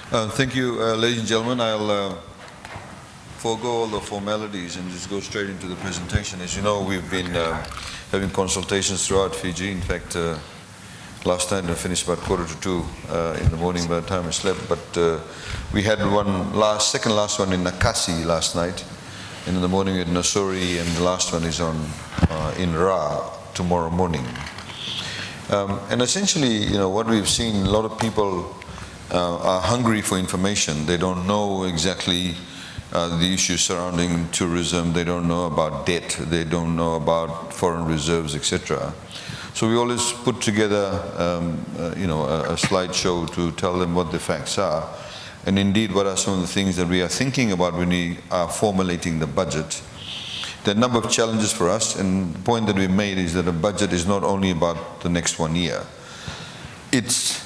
Thank you, ladies and gentlemen. I'll forego all the formalities and just go straight into the presentation. As you know, we've been having consultations throughout Fiji. In fact, last night I finished about 1:45 in the morning by the time I slept. But we had second last one in Nakasi last night. And in the morning we had Nasori, and the last one is in Ra tomorrow morning. And essentially, what we've seen, a lot of people are hungry for information. They don't know exactly the issues surrounding tourism. They don't know about debt. They don't know about foreign reserves, etc. So we always put together, a slideshow to tell them what the facts are, and indeed what are some of the things that we are thinking about when we are formulating the budget. There are a number of challenges for us, and the point that we made is that a budget is not only about the next 1 year. It's,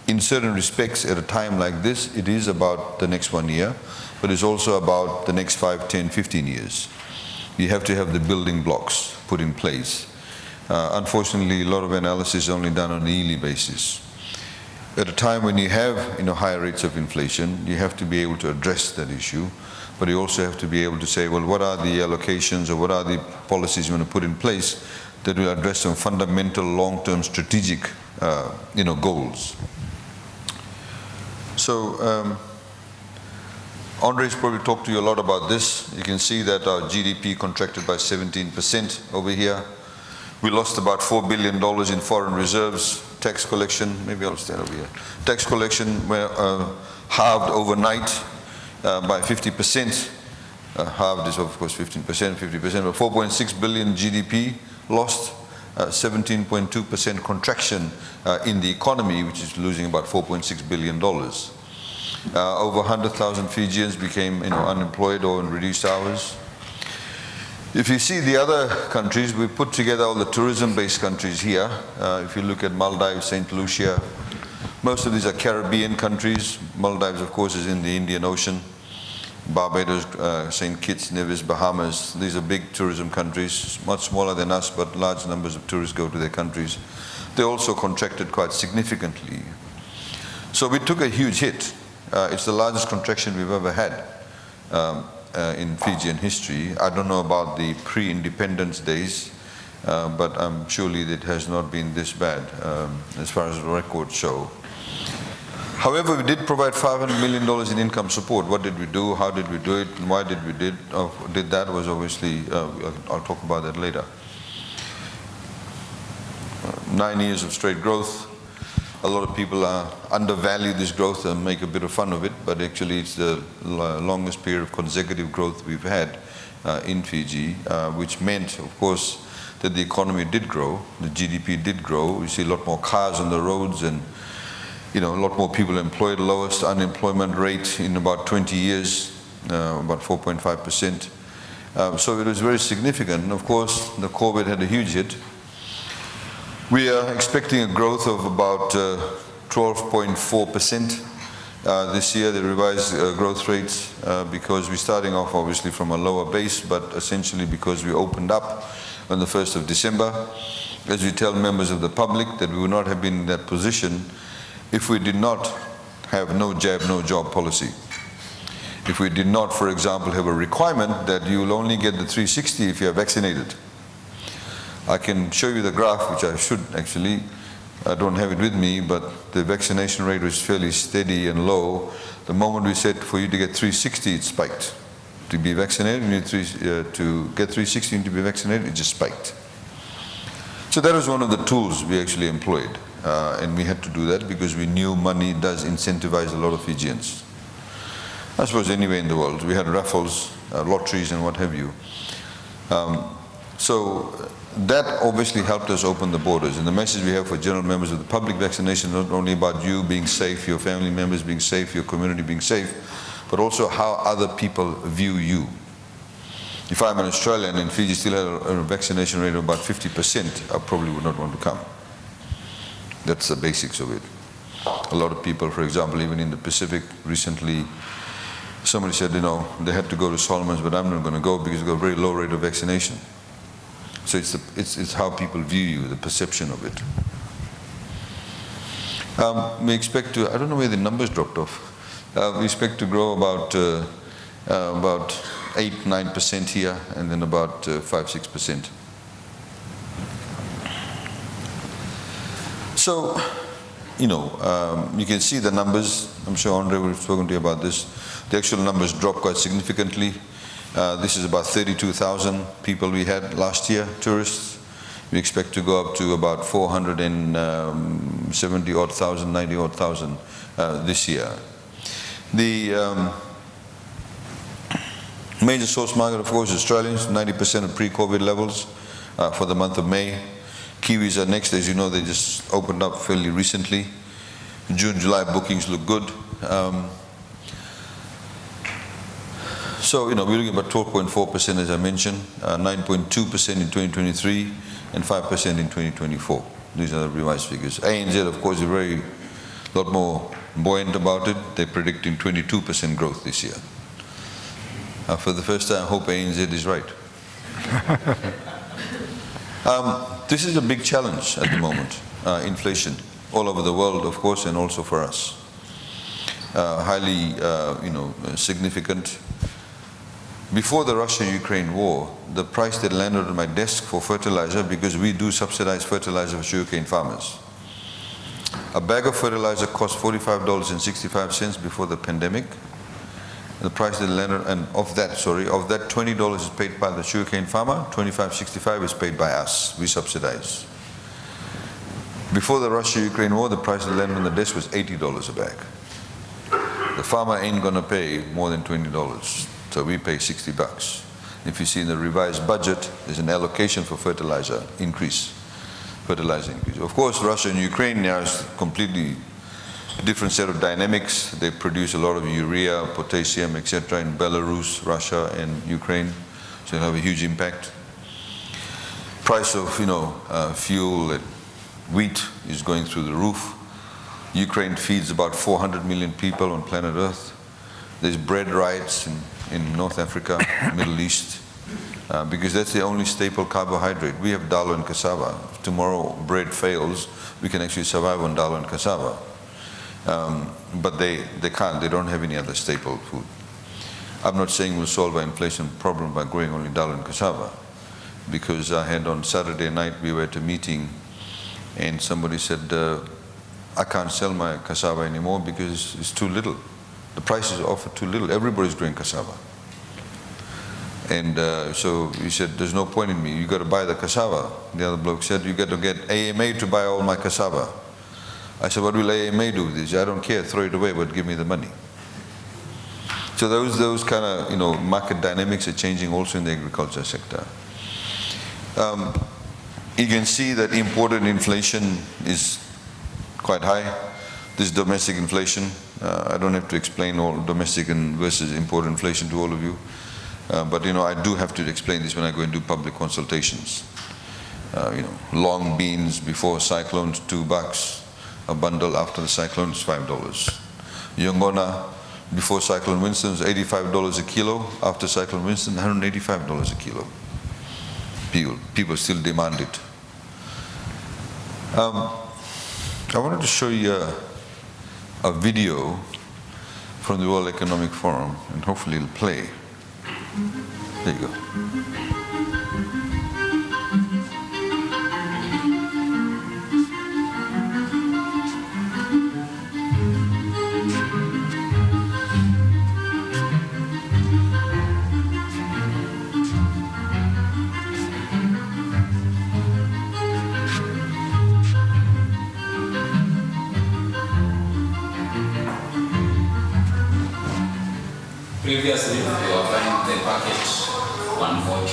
in certain respects, at a time like this, it is about the next 1 year, but it's also about the next 5, 10, 15 years. You have to have the building blocks put in place. Unfortunately, a lot of analysis is only done on a yearly basis. At a time when you have higher rates of inflation, you have to be able to address that issue, but you also have to be able to say, well, what are the allocations or what are the policies you want to put in place that will address some fundamental long-term strategic goals. So Andre's probably talked to you a lot about this. You can see that our GDP contracted by 17% over here. We lost about $4 billion in foreign reserves. Tax collection, maybe I'll stand over here. Tax collection were halved overnight by 50%. Halved is of course 15%, 50%, but 4.6 billion GDP lost, 17.2% contraction in the economy, which is losing about $4.6 billion. Over 100,000 Fijians became unemployed or in reduced hours. If you see the other countries, we put together all the tourism-based countries here. If you look at Maldives, St. Lucia, most of these are Caribbean countries. Maldives, of course, is in the Indian Ocean. Barbados, St. Kitts, Nevis, Bahamas, these are big tourism countries, much smaller than us, but large numbers of tourists go to their countries. They also contracted quite significantly. So we took a huge hit. It's the largest contraction we've ever had in Fijian history. I don't know about the pre-independence days, but surely it has not been this bad as far as the records show. However, we did provide $500 million in income support. What did we do? How did we do it? And why did we did that was obviously, I'll talk about that later. 9 years of straight growth. A lot of people undervalue this growth and make a bit of fun of it, but actually it's the longest period of consecutive growth we've had in Fiji, which meant, of course, that the economy did grow, the GDP did grow. We see a lot more cars on the roads and a lot more people employed, lowest unemployment rate in about 20 years, about 4.5%. So it was very significant. And of course, the COVID had a huge hit. We are expecting a growth of about 12.4% this year, the revised growth rates, because we're starting off obviously from a lower base, but essentially because we opened up on the 1st of December. As we tell members of the public that we would not have been in that position if we did not have no jab, no job policy. If we did not, for example, have a requirement that you will only get the 360 if you are vaccinated. I can show you the graph, which I should actually. I don't have it with me, but the vaccination rate was fairly steady and low. The moment we said for you to get 360, it spiked. To be vaccinated, you need to get 360, you need to be vaccinated, it just spiked. So that was one of the tools we actually employed. And we had to do that because we knew money does incentivize a lot of Fijians. I suppose anywhere in the world. We had raffles, lotteries and what have you. So that obviously helped us open the borders. And the message we have for general members of the public, vaccination is not only about you being safe, your family members being safe, your community being safe, but also how other people view you. If I'm an Australian and Fiji still had a vaccination rate of about 50%, I probably would not want to come. That's the basics of it. A lot of people, for example, even in the Pacific recently, somebody said, they had to go to Solomon's, but I'm not going to go because they've got a very low rate of vaccination. So it's how people view you, the perception of it. We expect to, I don't know where the numbers dropped off. We expect to grow about 8-9% here, and then about 5-6%. So, you can see the numbers. I'm sure Andre will have spoken to you about this. The actual numbers dropped quite significantly. This is about 32,000 people we had last year, tourists. We expect to go up to about 470-odd thousand, 90-odd thousand this year. The major source market, of course, Australians, 90% of pre-COVID levels for the month of May. Kiwis are next. As you know, they just opened up fairly recently. June, July bookings look good. So, we're looking at about 12.4%, as I mentioned, 9.2% in 2023, and 5% in 2024. These are the revised figures. ANZ, of course, is a lot more buoyant about it. They're predicting 22% growth this year. For the first time, I hope ANZ is right. This is a big challenge at the moment, inflation, all over the world, of course, and also for us. Highly, significant. Before the Russia-Ukraine war, the price that landed on my desk for fertilizer, because we do subsidize fertilizer for sugarcane farmers. A bag of fertilizer cost $45.65 before the pandemic. The price that landed, and of that $20 is paid by the sugarcane farmer, $25.65 is paid by us. We subsidize. Before the Russia-Ukraine war, the price that landed on the desk was $80 a bag. The farmer ain't gonna pay more than $20, so we pay $60. If you see in the revised budget, there's an allocation for fertilizer increase. Of course, Russia and Ukraine now is completely different set of dynamics. They produce a lot of urea, potassium, etc. in Belarus, Russia, and Ukraine, so it'll have a huge impact. Price of fuel and wheat is going through the roof. Ukraine feeds about 400 million people on planet Earth. There's bread riots in North Africa, Middle East, because that's the only staple carbohydrate. We have dal and cassava. If tomorrow bread fails, we can actually survive on dal and cassava. But they can't, they don't have any other staple food. I'm not saying we'll solve our inflation problem by growing only dal and cassava, because I had on Saturday night, we were at a meeting and somebody said, I can't sell my cassava anymore because it's too little. The prices are offered too little. Everybody's growing cassava. And so he said, there's no point in me, you got to buy the cassava. The other bloke said, you got to get AMA to buy all my cassava. I said, what will AMA do with this? I don't care, throw it away, but give me the money. So those kind of market dynamics are changing also in the agriculture sector. You can see that imported inflation is quite high. This is domestic inflation. I don't have to explain all domestic versus imported inflation to all of you. But I do have to explain this when I go and do public consultations. Long beans before cyclones, $2. A bundle after the cyclone is $5. Yongona before Cyclone Winston was $85 a kilo. After Cyclone Winston, $185 a kilo. People still demand it. I wanted to show you a video from the World Economic Forum, and hopefully it'll play. There you go. Previously, we were buying the package 140.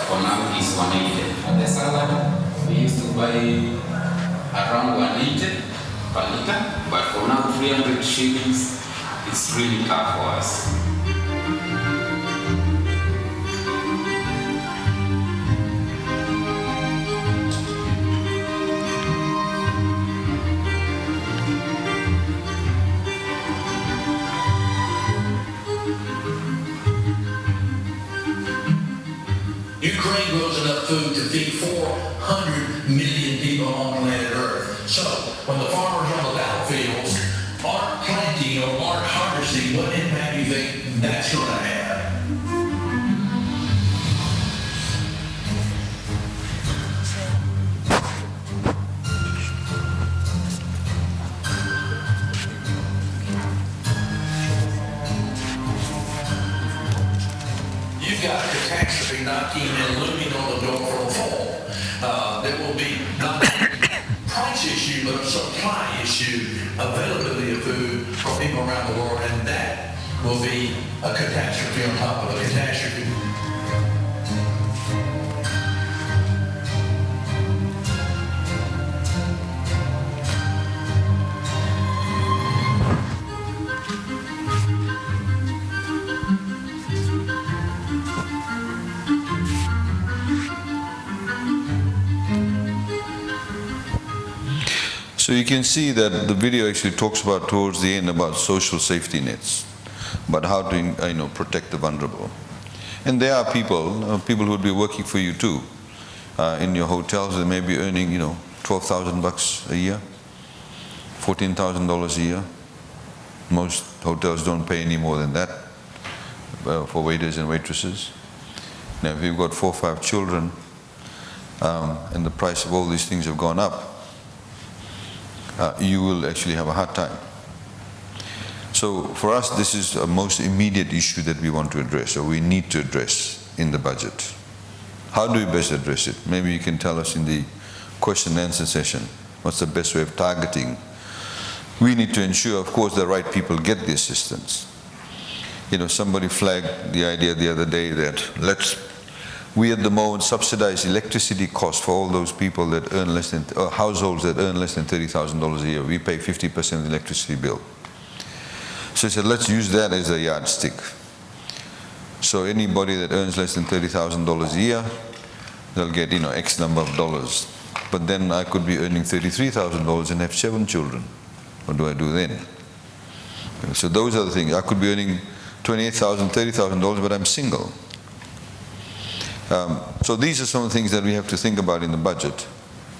For now, it's 180. For the salad, we used to buy around 180 per liter, but for now, 300 shillings, it's really tough for us. Ukraine grows enough food to feed 400 million people on planet Earth. So, when the farmers on the battlefields aren't planting or aren't harvesting emergency, what impact do you think that's going to have? You've got a catastrophe knocking and looming on the door for the fall. There will be not price issue, but a supply issue, availability of food for people around the world, and that will be a catastrophe on top of a catastrophe. So you can see that the video actually talks about towards the end about social safety nets, about how to protect the vulnerable. And there are people who would be working for you too. In your hotels, they may be earning $12,000 a year, $14,000 a year. Most hotels don't pay any more than that for waiters and waitresses. Now if you've got 4 or 5 children and the price of all these things have gone up, you will actually have a hard time. So for us, this is a most immediate issue that we want to address, or we need to address in the budget. How do we best address it? Maybe you can tell us in the question and answer session, what's the best way of targeting? We need to ensure, of course, the right people get the assistance. Somebody flagged the idea the other day that we at the moment subsidize electricity costs for all those people that earn less than, households that earn less than $30,000 a year. We pay 50% of the electricity bill. So I said, let's use that as a yardstick. So anybody that earns less than $30,000 a year, they'll get X number of dollars. But then I could be earning $33,000 and have 7 children. What do I do then? So those are the things. I could be earning $28,000, $30,000, but I'm single. So these are some of the things that we have to think about in the budget.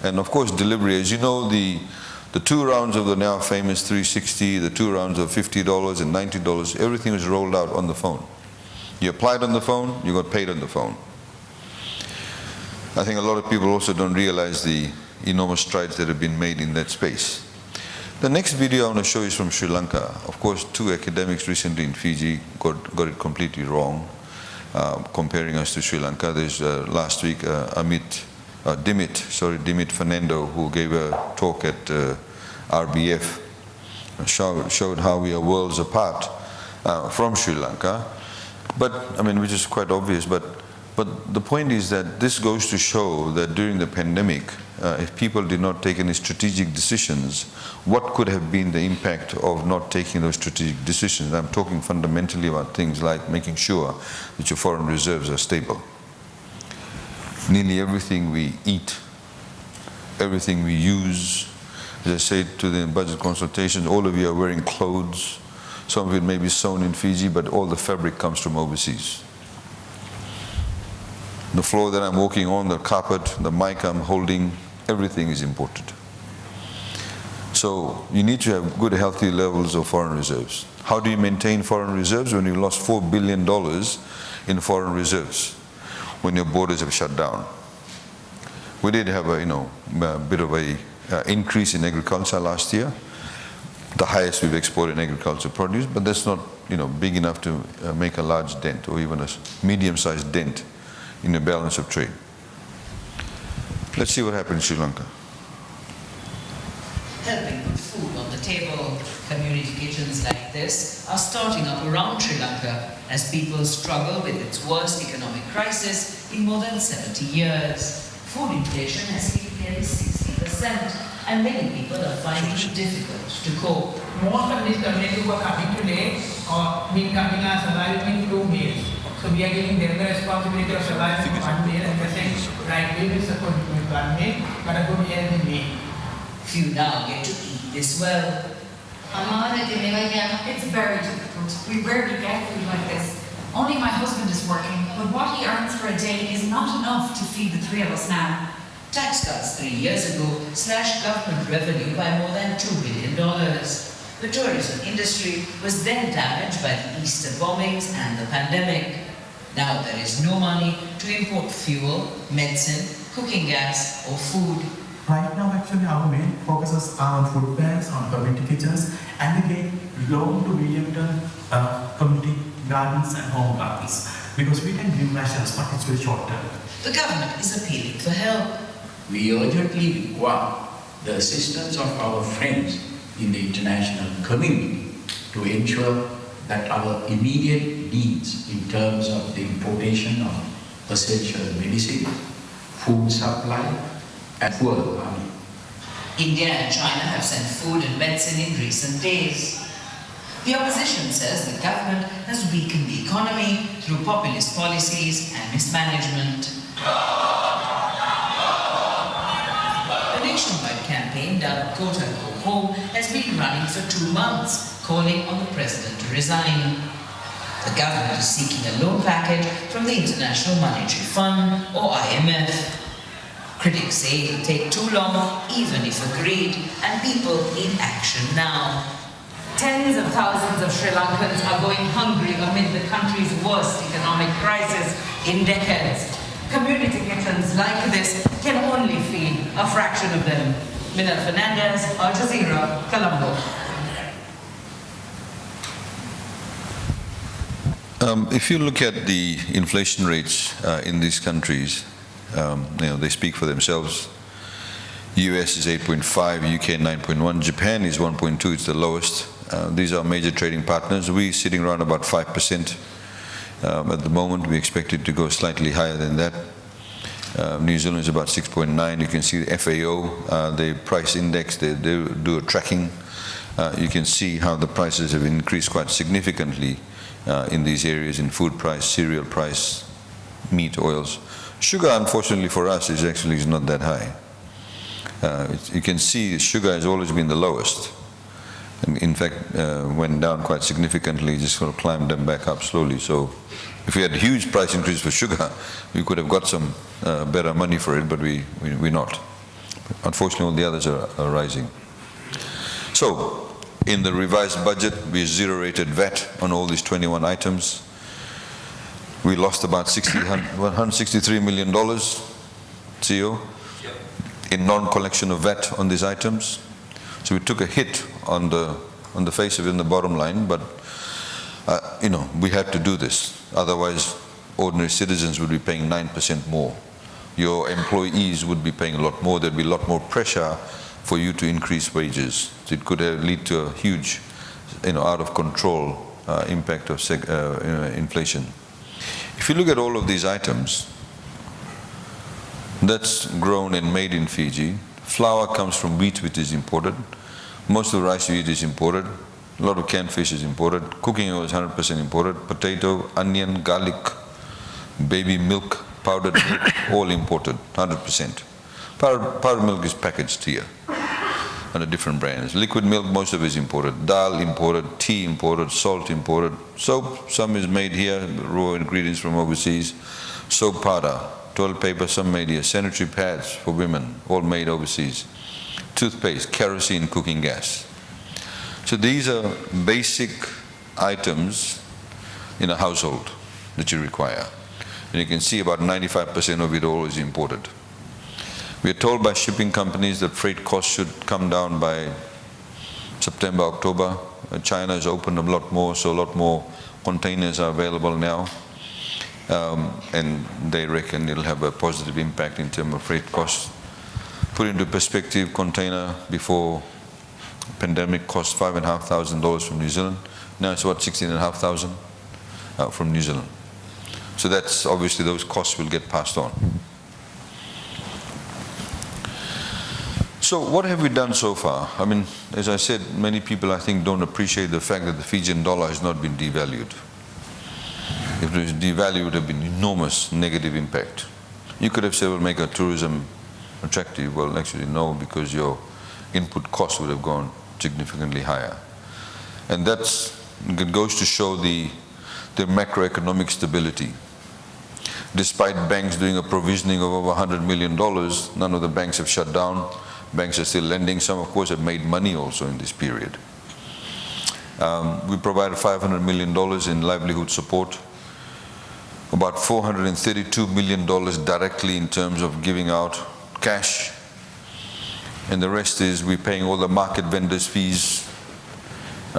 And of course delivery, as you know, the 2 rounds of the now famous 360, the 2 rounds of $50 and $90, everything was rolled out on the phone. You applied on the phone, you got paid on the phone. I think a lot of people also don't realize the enormous strides that have been made in that space. The next video I want to show you is from Sri Lanka. Of course, 2 academics recently in Fiji got it completely wrong. Comparing us to Sri Lanka. There's last week Dimit Fernando, who gave a talk at RBF, showed how we are worlds apart from Sri Lanka. But which is quite obvious. But the point is that this goes to show that during the pandemic, if people did not take any strategic decisions, what could have been the impact of not taking those strategic decisions? I'm talking fundamentally about things like making sure that your foreign reserves are stable. Nearly everything we eat, everything we use, as I said to the budget consultations, all of you are wearing clothes. Some of it may be sewn in Fiji, but all the fabric comes from overseas. The floor that I'm walking on, the carpet, the mic I'm holding, everything is imported. So you need to have good, healthy levels of foreign reserves. How do you maintain foreign reserves when you lost $4 billion in foreign reserves, when your borders have shut down? We did have a bit of a increase in agriculture last year, the highest we've exported in agricultural produce, but that's not big enough to make a large dent or even a medium-sized dent in the balance of trade. Let's see what happened in Sri Lanka. Helping put food on the table, community kitchens like this are starting up around Sri Lanka as people struggle with its worst economic crisis in more than 70 years. Food inflation has hit nearly 60%, and many people are finding it difficult to cope. Most of these communities who are coming today or been coming are surviving through meals. So we are giving them the responsibility of surviving one meal and just saying, right, we will support you with one meal, but a good healthy meal. Few now get to eat this well. It's very difficult. We rarely get food like this. Only my husband is working, but what he earns for a day is not enough to feed the 3 of us now. Tax cuts 3 years ago slashed government revenue by more than $2 billion. The tourism industry was then damaged by the Easter bombings and the pandemic. Now there is no money to import fuel, medicine, cooking gas or food. Right now, actually, our main focuses are on food banks, on community kitchens, and again, low to medium term community gardens and home gardens. Because we can give rations, but it's very short term. The government is appealing for help. We urgently require the assistance of our friends in the international community to ensure that our immediate needs in terms of the importation of essential medicine, food supply, and fuel are met. India and China have sent food and medicine in recent days. The opposition says the government has weakened the economy through populist policies and mismanagement. A nationwide campaign dubbed Quota Go Home has been running for 2 months, calling on the president to resign. The government is seeking a loan package from the International Monetary Fund or IMF. Critics say it will take too long, even if agreed, and people need action now. Tens of thousands of Sri Lankans are going hungry amid the country's worst economic crisis in decades. Community kitchens like this can only feed a fraction of them. Minal Fernandez, Al Jazeera, Colombo. If you look at the inflation rates in these countries, they speak for themselves. US is 8.5, UK 9.1, Japan is 1.2, it's the lowest. These are major trading partners. We're sitting around about 5%. At the moment, we expect it to go slightly higher than that. New Zealand is about 6.9. You can see the FAO, the price index, they do a tracking. You can see how the prices have increased quite significantly in these areas, in food price, cereal price, meat, oils. Sugar, unfortunately for us, is not that high. You can see sugar has always been the lowest. And in fact, went down quite significantly, just sort of climbed them back up slowly. So if we had a huge price increase for sugar, we could have got some better money for it, but we're not. Unfortunately, all the others are rising. So in the revised budget, we zero-rated VAT on all these 21 items. We lost about $163 million, CEO, in non-collection of VAT on these items. So we took a hit on the face of it in the bottom line, but we had to do this. Otherwise, ordinary citizens would be paying 9% more. Your employees would be paying a lot more. There'd be a lot more pressure for you to increase wages. So it could lead to a huge, out of control impact of inflation. If you look at all of these items, that's grown and made in Fiji. Flour comes from wheat, which is imported. Most of the rice you eat is imported. A lot of canned fish is imported. Cooking oil is 100% imported. Potato, onion, garlic, baby milk, powdered milk, all imported, 100%. Powdered milk is packaged here under different brands. Liquid milk, most of it is imported. Dal imported, tea imported, salt imported. Soap, some is made here, raw ingredients from overseas. Soap powder, toilet paper, some made here. Sanitary pads for women, all made overseas. Toothpaste, kerosene, cooking gas. So these are basic items in a household that you require. And you can see about 95% of it all is imported. We are told by shipping companies that freight costs should come down by September, October. China has opened a lot more, so a lot more containers are available now. And they reckon it'll have a positive impact in terms of freight costs. Put into perspective, container before pandemic cost $5,500 from New Zealand. Now it's what, $16,500 from New Zealand. So that's obviously those costs will get passed on. So what have we done so far? I mean, as I said, many people I think don't appreciate the fact that the Fijian dollar has not been devalued. If it was devalued, it would have been enormous negative impact. You could have said, well, make our tourism attractive. Well, actually no, because your input costs would have gone significantly higher. And it goes to show the macroeconomic stability. Despite banks doing a provisioning of over $100 million, none of the banks have shut down. Banks are still lending. Some, of course, have made money also in this period. We provided $500 million in livelihood support, about $432 million directly in terms of giving out cash, and the rest is we're paying all the market vendors' fees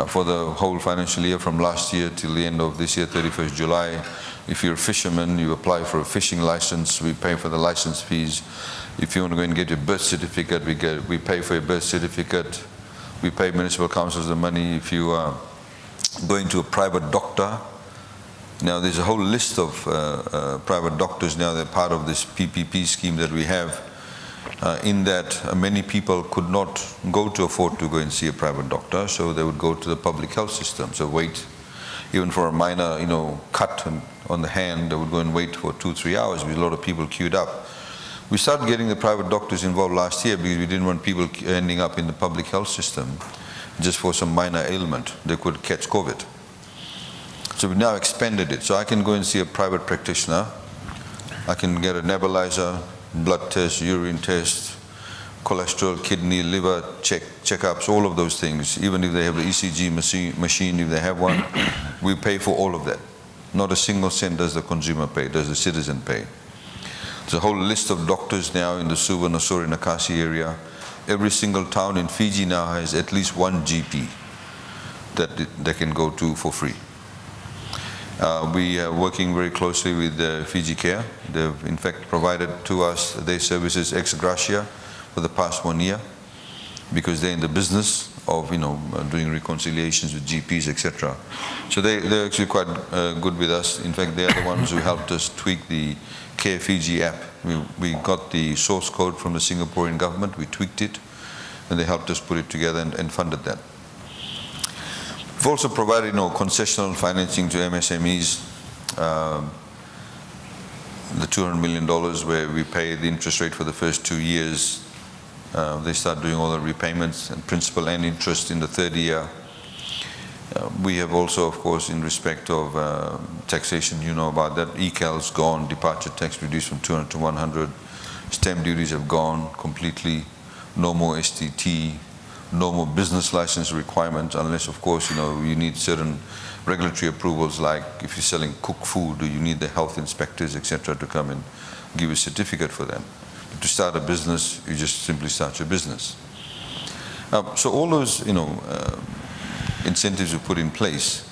for the whole financial year from last year till the end of this year, 31st July. If you're a fisherman, you apply for a fishing license, we pay for the license fees. If you want to go and get your birth certificate, we pay for your birth certificate. We pay municipal councils the money. If you are going to a private doctor, now there's a whole list of private doctors now. They're part of this PPP scheme that we have, in that many people could not afford to go and see a private doctor, so they would go to the public health system. So wait, even for a minor, cut on the hand, they would go and wait for 2-3 hours because a lot of people queued up. We started getting the private doctors involved last year because we didn't want people ending up in the public health system just for some minor ailment. They could catch COVID. So we now expanded it. So I can go and see a private practitioner. I can get a nebulizer, blood test, urine test, cholesterol, kidney, liver checkups, all of those things. Even if they have the ECG machine, if they have one, we pay for all of that. Not a single cent does the consumer pay, does the citizen pay. There's a whole list of doctors now in the Suva, Nosori, Nakasi area. Every single town in Fiji now has at least one GP that they can go to for free. We are working very closely with Fiji Care. They've in fact provided to us their services ex gratia for the past 1 year because they're in the business of doing reconciliations with GPs, etc. So they're actually quite good with us. In fact, they are the ones who helped us tweak the Care Fiji app. We got the source code from the Singaporean government, we tweaked it, and they helped us put it together and funded that. We've also provided concessional financing to MSMEs, the $200 million where we pay the interest rate for the first 2 years. They start doing all the repayments and principal and interest in the third year. We have also, of course, in respect of taxation, you know about that. ECAL's gone, departure tax reduced from 200 to 100. Stamp duties have gone completely. No more STT, no more business license requirements, unless, of course, you need certain regulatory approvals, like if you're selling cooked food, you need the health inspectors, etc., to come and give a certificate for them. But to start a business, you just simply start your business. So all those, incentives we put in place.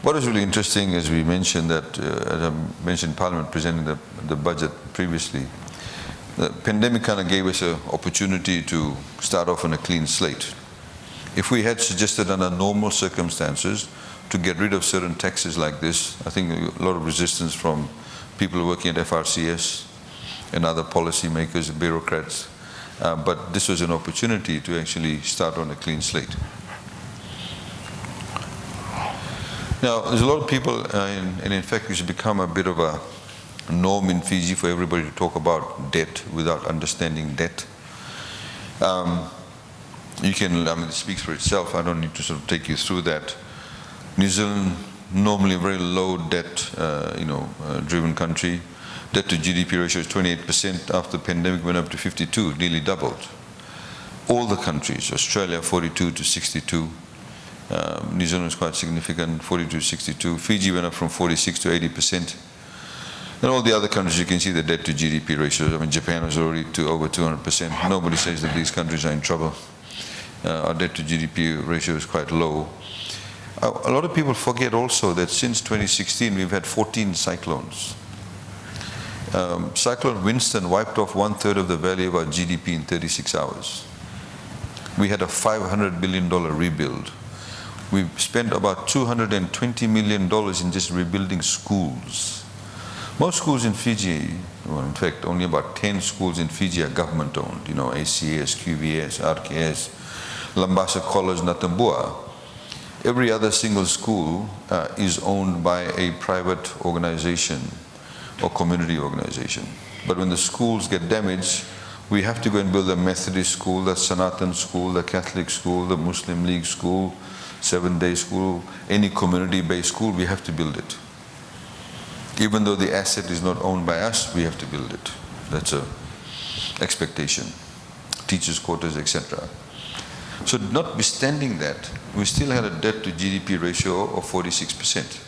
What is really interesting, as we mentioned that, as I mentioned in Parliament presenting the budget previously, the pandemic kind of gave us an opportunity to start off on a clean slate. If we had suggested under normal circumstances to get rid of certain taxes like this, I think a lot of resistance from people working at FRCS and other policymakers and bureaucrats, but this was an opportunity to actually start on a clean slate. Now, there's a lot of people, and in fact, it should become a bit of a norm in Fiji for everybody to talk about debt without understanding debt. It speaks for itself. I don't need to sort of take you through that. New Zealand, normally a very low debt, driven country. Debt to GDP ratio is 28%. After the pandemic, went up to 52, nearly doubled. All the countries, Australia 42 to 62. New Zealand was quite significant, 42 to 62. Fiji went up from 46 to 80%. And all the other countries, you can see the debt to GDP ratios. I mean, Japan was already to over 200%. Nobody says that these countries are in trouble. Our debt to GDP ratio is quite low. A lot of people forget also that since 2016, we've had 14 cyclones. Cyclone Winston wiped off 1/3 of the value of our GDP in 36 hours. We had a $500 billion rebuild. We've spent about $220 million in just rebuilding schools. Most schools in Fiji, well, in fact, only about 10 schools in Fiji are government-owned. ACS, QVS, RKS, Lambasa College, Natambua. Every other single school is owned by a private organization or community organization. But when the schools get damaged, we have to go and build a Methodist school, the Sanatan school, the Catholic school, the Muslim League school, 7-day school, any community-based school, we have to build it. Even though the asset is not owned by us, we have to build it. That's an expectation. Teachers' quarters, etc. So notwithstanding that, we still had a debt to GDP ratio of 46%.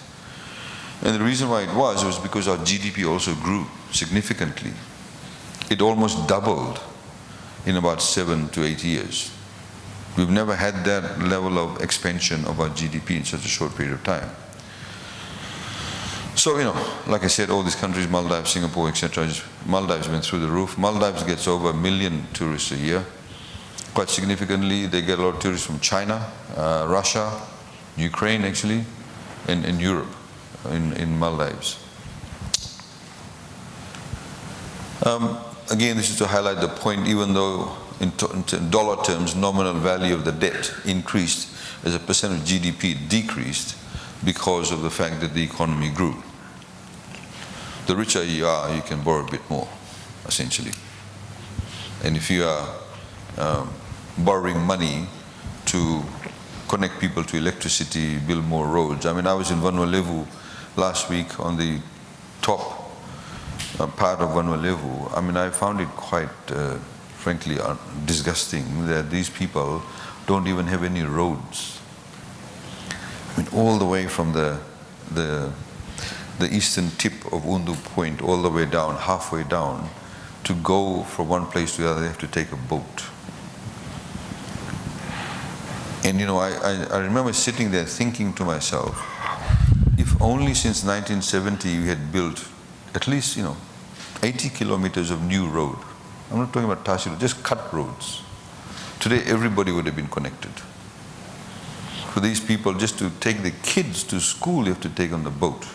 And the reason why it was because our GDP also grew significantly. It almost doubled in about 7 to 8 years. We've never had that level of expansion of our GDP in such a short period of time. So, like I said, all these countries, Maldives, Singapore, etc., Maldives went through the roof. Maldives gets over 1 million tourists a year. Quite significantly, they get a lot of tourists from China, Russia, Ukraine actually, and Europe, in Maldives. Again, this is to highlight the point, even though in dollar terms, nominal value of the debt increased, as a percent of GDP it decreased because of the fact that the economy grew. The richer you are, you can borrow a bit more, essentially. And if you are borrowing money to connect people to electricity, build more roads. I mean, I was in Vanuatu last week on the top part of Vanuatu. I mean, I found it quite, frankly, disgusting that these people don't even have any roads. I mean, all the way from the eastern tip of Undu Point all the way down, halfway down, to go from one place to the other, they have to take a boat. And I remember sitting there thinking to myself, if only since 1970 we had built at least 80 kilometers of new road. I'm not talking about Tashiro, just cut roads. Today everybody would have been connected. For these people, just to take the kids to school, you have to take on the boat.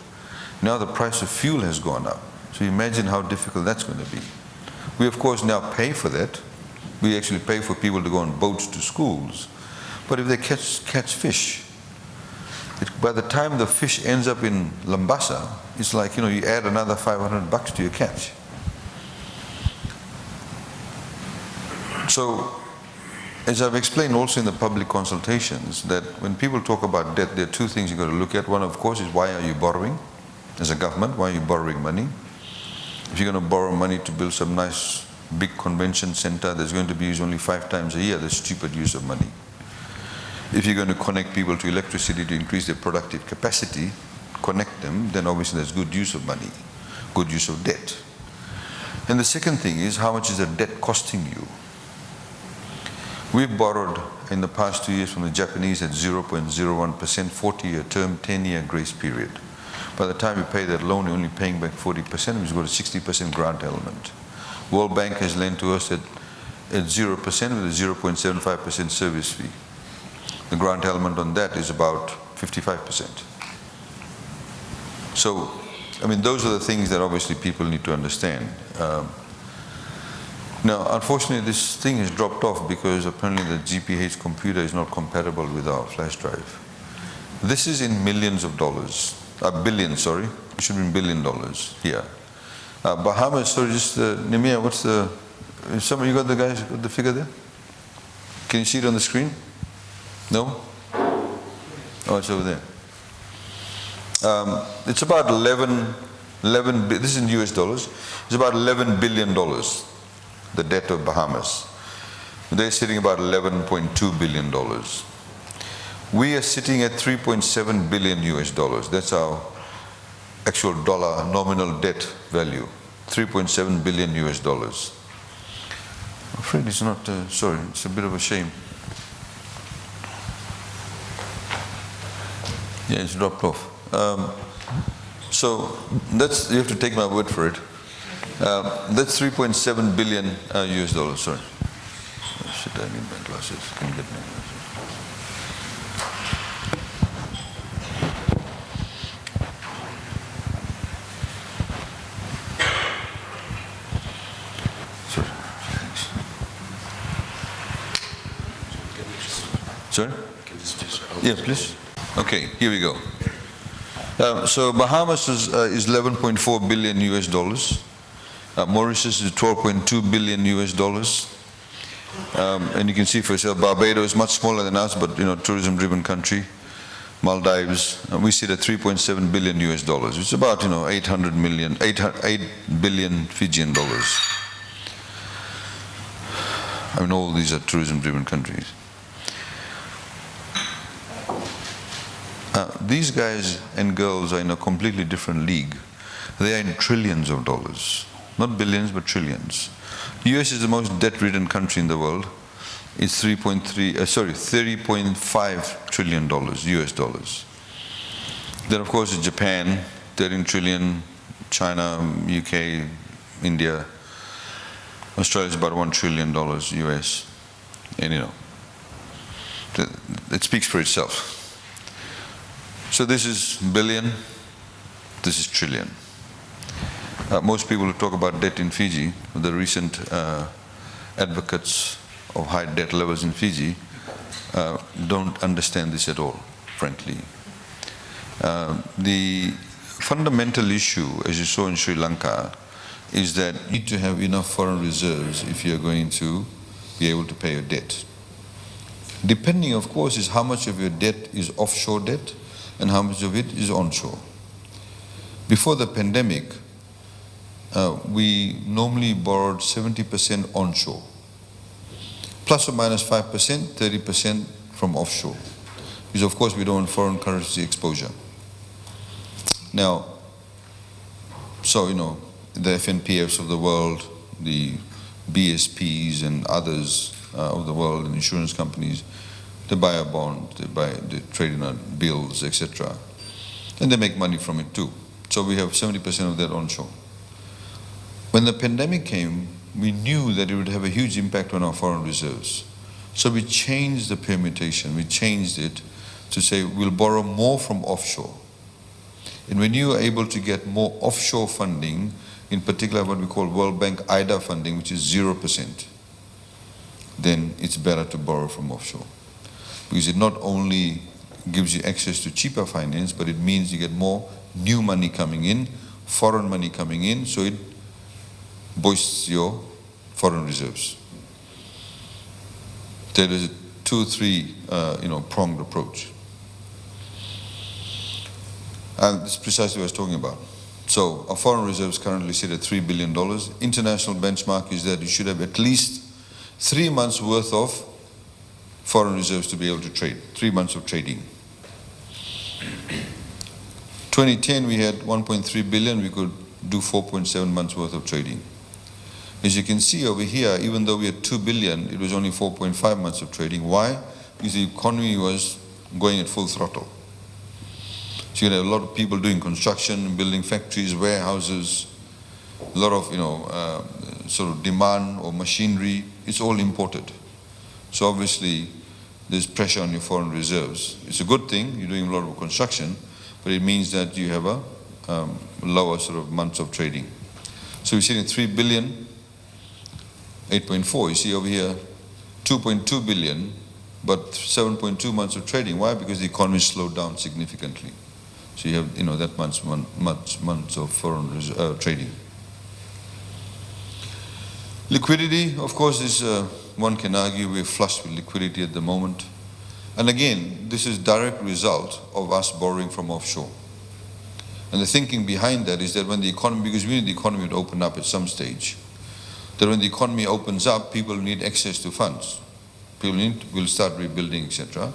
Now the price of fuel has gone up. So imagine how difficult that's going to be. We of course now pay for that. We actually pay for people to go on boats to schools. But if they catch fish, by the time the fish ends up in Lambasa, it's like, you add another $500 to your catch. So, as I've explained also in the public consultations, that when people talk about debt, there are two things you've got to look at. One, of course, is why are you borrowing? As a government, why are you borrowing money? If you're going to borrow money to build some nice big convention center that's going to be used only 5 times a year, that's stupid use of money. If you're going to connect people to electricity to increase their productive capacity, connect them, then obviously that's good use of money, good use of debt. And the second thing is, how much is the debt costing you? We've borrowed in the past 2 years from the Japanese at 0.01%, 40-year term, 10-year grace period. By the time you pay that loan, you're only paying back 40%, which has got a 60% grant element. World Bank has lent to us at 0% with a 0.75% service fee. The grant element on that is about 55%. So, I mean, those are the things that obviously people need to understand. Now, unfortunately, this thing has dropped off because apparently the GPH computer is not compatible with our flash drive. This is in millions of dollars. Billions, sorry. It should be in $1 billion here. Bahamas, sorry, just Nimia, what's the... Somebody, you got the guys, got the figure there? Can you see it on the screen? No? Oh, it's over there. It's about 11, this is in US dollars, it's about $11 billion, the debt of Bahamas. They're sitting about $11.2 billion. We are sitting at 3.7 billion US dollars. That's our actual dollar nominal debt value, 3.7 billion US dollars. I'm afraid it's not, sorry, it's a bit of a shame. Yeah, it's dropped off. So that's, you have to take my word for it. That's 3.7 billion US dollars, sorry. Oh, shit, I need my glasses. Can you get my glasses? Sorry? Yeah, please. Okay, here we go. So Bahamas is 11.4 billion US dollars. Mauritius is 12.2 billion US dollars. And you can see for yourself, Barbados is much smaller than us, but tourism-driven country. Maldives, we sit at 3.7 billion US dollars. It's about 8 billion Fijian dollars. I mean, all these are tourism-driven countries. These guys and girls are in a completely different league. They are in trillions of dollars. Not billions, but trillions. US is the most debt-ridden country in the world. It's $30.5 trillion US dollars. Then of course is Japan, 13 trillion, China, UK, India. Australia is about $1 trillion US. And you know, it speaks for itself. So this is billion, this is trillion. Most people who talk about debt in Fiji, the recent advocates of high debt levels in Fiji, don't understand this at all, frankly. The fundamental issue, as you saw in Sri Lanka, is that you need to have enough foreign reserves if you're going to be able to pay your debt. Depending, of course, is how much of your debt is offshore debt and how much of it is onshore. Before the pandemic, we normally borrowed 70% onshore, plus or minus 5%, 30% from offshore. Because of course we don't want foreign currency exposure. Now, so you know, the FNPFs of the world, the BSPs and others of the world, and insurance companies, they buy a bond, they trade in bills, etc. And they make money from it too. So we have 70% of that onshore. When the pandemic came, we knew that it would have a huge impact on our foreign reserves. So we changed the permutation, we changed it to say we'll borrow more from offshore. And when you are able to get more offshore funding, in particular what we call World Bank IDA funding, which is 0%, then it's better to borrow from offshore. Because it not only gives you access to cheaper finance, but it means you get more new money coming in, foreign money coming in, so it boosts your foreign reserves. There is a 2 or 3 pronged approach. And this is precisely what I was talking about. So our foreign reserves currently sit at $3 billion. International benchmark is that you should have at least 3 months worth of foreign reserves to be able to trade, 3 months of trading. 2010 we had 1.3 billion, we could do 4.7 months worth of trading. As you can see over here, even though we had 2 billion, it was only 4.5 months of trading. Why? Because the economy was going at full throttle. So you had a lot of people doing construction, building factories, warehouses, a lot of sort of demand or machinery. It's all imported. So obviously there's pressure on your foreign reserves. It's a good thing, you're doing a lot of construction, but it means that you have a lower sort of months of trading. So we're sitting at 3 billion, 8.4. You see over here, 2.2 billion, but 7.2 months of trading. Why? Because the economy slowed down significantly. So you have, that months of foreign trading. Liquidity, of course, is one can argue we're flush with liquidity at the moment. And again, this is direct result of us borrowing from offshore. And the thinking behind that is that when the economy, because we need the economy to open up at some stage, that when the economy opens up, people need access to funds. People will start rebuilding, etc.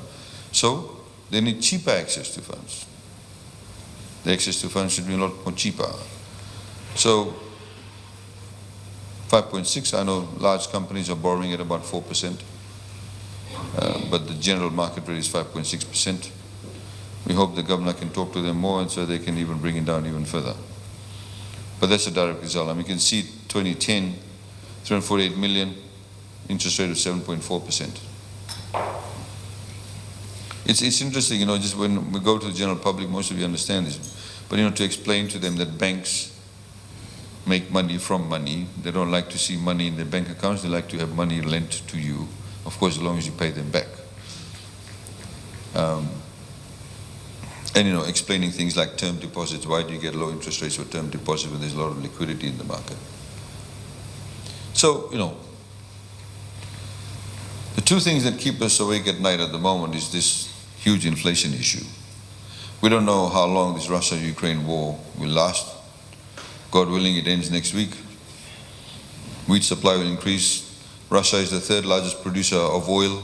So they need cheaper access to funds. The access to funds should be a lot more cheaper. So 5.6, I know large companies are borrowing at about 4%, but the general market rate is 5.6%. We hope the governor can talk to them more and so they can even bring it down even further. But that's a direct result. I mean, you can see 2010, 348 million, interest rate of 7.4%. It's interesting, just when we go to the general public, most of you understand this, but to explain to them that banks make money from money. They don't like to see money in their bank accounts, they like to have money lent to you, of course, as long as you pay them back. And explaining things like term deposits. Why do you get low interest rates for term deposits when there's a lot of liquidity in the market? So, the two things that keep us awake at night at the moment is this huge inflation issue. We don't know how long this Russia-Ukraine war will last. God willing, it ends next week. Wheat supply will increase. Russia is the 3rd largest producer of oil.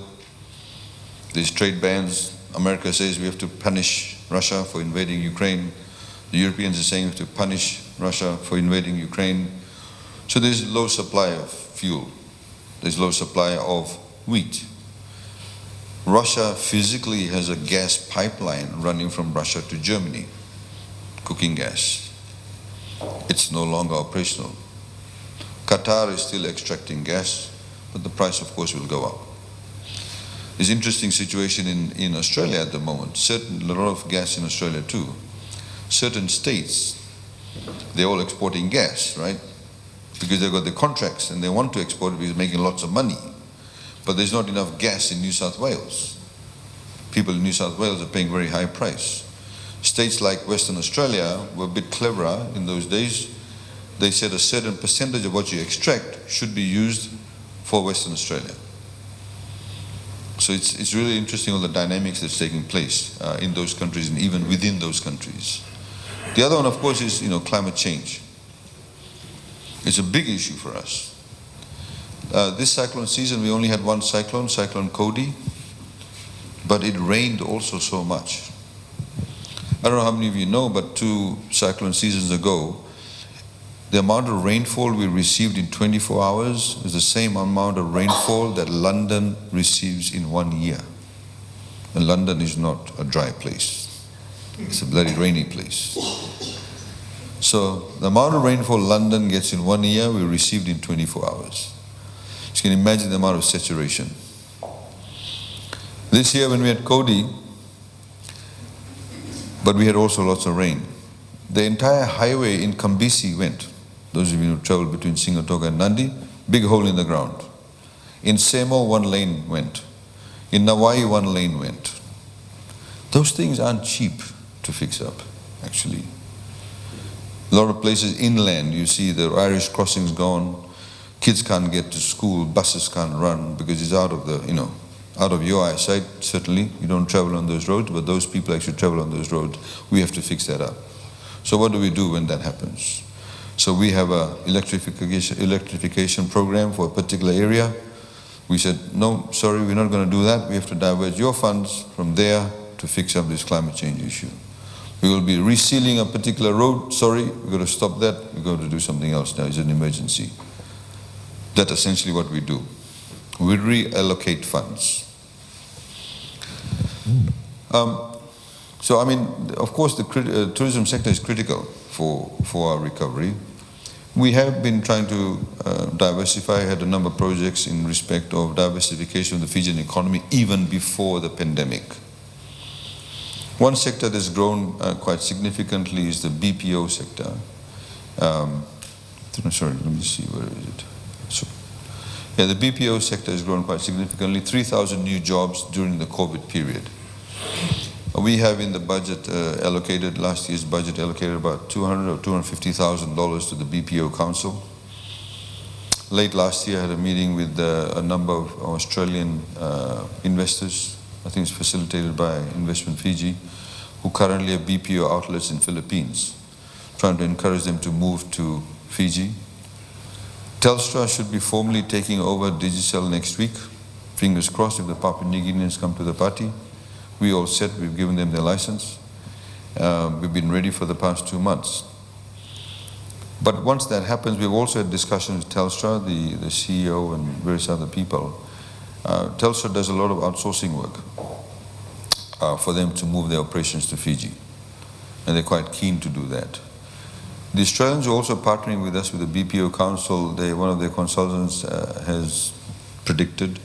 There's trade bans America says we have to punish Russia for invading Ukraine. The Europeans are saying we have to punish Russia for invading Ukraine. So there's low supply of fuel. There's low supply of wheat. Russia physically has a gas pipeline running from Russia to Germany, cooking gas. It's no longer operational. Qatar is still extracting gas, but the price, of course, will go up. There's an interesting situation in Australia at the moment. A lot of gas in Australia too. Certain states, they're all exporting gas, right? Because they've got the contracts and they want to export it because they're making lots of money. But there's not enough gas in New South Wales. People in New South Wales are paying very high price. States like Western Australia were a bit cleverer in those days. They said a certain percentage of what you extract should be used for Western Australia. So it's really interesting all the dynamics that's taking place in those countries and even within those countries. The other one, of course, is climate change. It's a big issue for us. This cyclone season, we only had one cyclone, Cyclone Cody, but it rained also so much. I don't know how many of you know, but 2 cyclone seasons ago, the amount of rainfall we received in 24 hours is the same amount of rainfall that London receives in 1 year. And London is not a dry place. It's a bloody rainy place. So the amount of rainfall London gets in 1 year, we received in 24 hours. You can imagine the amount of saturation. This year when we had Cody, but we had also lots of rain, the entire highway in Kambisi went. Those of you who travel between Singatoga and Nandi, big hole in the ground. In Semo, 1 lane went. In Nawai, 1 lane went. Those things aren't cheap to fix up, actually. A lot of places inland, you see the Irish crossings gone, kids can't get to school, buses can't run because it's out of the, out of your eyesight, certainly. You don't travel on those roads, but those people actually travel on those roads. We have to fix that up. So what do we do when that happens? So we have a electrification program for a particular area. We said, no, sorry, we're not going to do that. We have to divert your funds from there to fix up this climate change issue. We will be resealing a particular road. Sorry, we've got to stop that. We've got to do something else now. It's an emergency. That's essentially what we do. We reallocate funds. So, I mean, of course, the tourism sector is critical for our recovery. We have been trying to diversify, had a number of projects in respect of diversification of the Fijian economy even before the pandemic. One sector that's grown quite significantly is the BPO sector. Sorry, let me see, where is it? So, yeah, the BPO sector has grown quite significantly, 3,000 new jobs during the COVID period. We have in the budget allocated, last year's budget allocated about $200,000 or $250,000 to the BPO Council. Late last year I had a meeting with a number of Australian investors. I think it's facilitated by Investment Fiji, who currently have BPO outlets in Philippines, trying to encourage them to move to Fiji. Telstra should be formally taking over Digicel next week. Fingers crossed if the Papua New Guineans come to the party. We all set, we've given them their license. We've been ready for the past 2 months. But once that happens, we've also had discussions with Telstra, the CEO and various other people. Telstra does a lot of outsourcing work for them to move their operations to Fiji. And they're quite keen to do that. The Australians are also partnering with us with the BPO Council. One of their consultants has predicted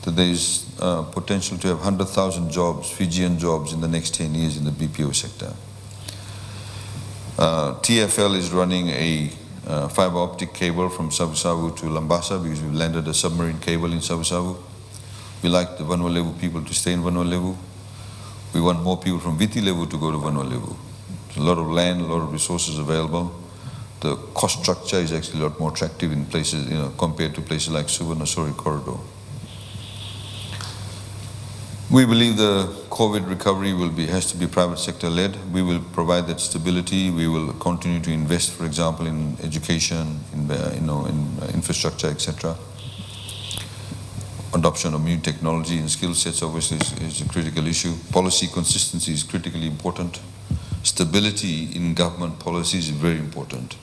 that there is potential to have 100,000 jobs, Fijian jobs, in the next 10 years in the BPO sector. TFL is running a fiber optic cable from Savu to Lambasa because we've landed a submarine cable in Savu. We like the Vanuatu people to stay in Vanuatu. We want more people from Viti Levu to go to Vanuatu. There's a lot of land, a lot of resources available. The cost structure is actually a lot more attractive in places, compared to places like Suva Nasori corridor. We believe the COVID recovery has to be private sector led. We will provide that stability. We will continue to invest, for example, in education, in infrastructure, etc. Adoption of new technology and skill sets obviously is a critical issue. Policy consistency is critically important. Stability in government policies is very important.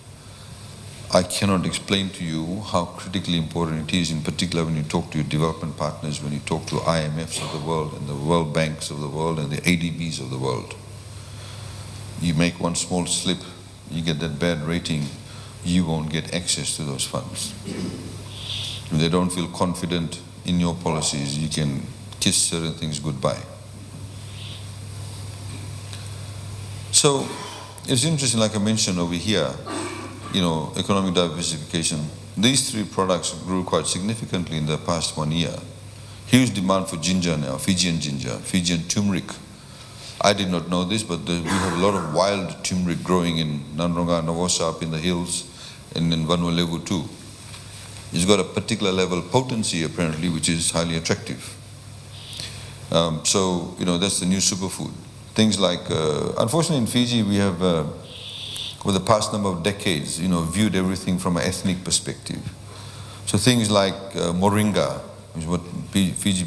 I cannot explain to you how critically important it is, in particular when you talk to your development partners, when you talk to IMFs of the world and the World Banks of the world and the ADBs of the world. You make one small slip, you get that bad rating, you won't get access to those funds. If they don't feel confident in your policies, you can kiss certain things goodbye. So it's interesting, like I mentioned over here, economic diversification. These three products grew quite significantly in the past 1 year. Huge demand for ginger now, Fijian ginger, Fijian turmeric. I did not know this, but we have a lot of wild turmeric growing in Nanronga, Navosa, up in the hills, and in Vanuatu too. It's got a particular level of potency apparently, which is highly attractive. So that's the new superfood. Things like, unfortunately in Fiji we have, over the past number of decades, viewed everything from an ethnic perspective. So things like moringa, which is what Fiji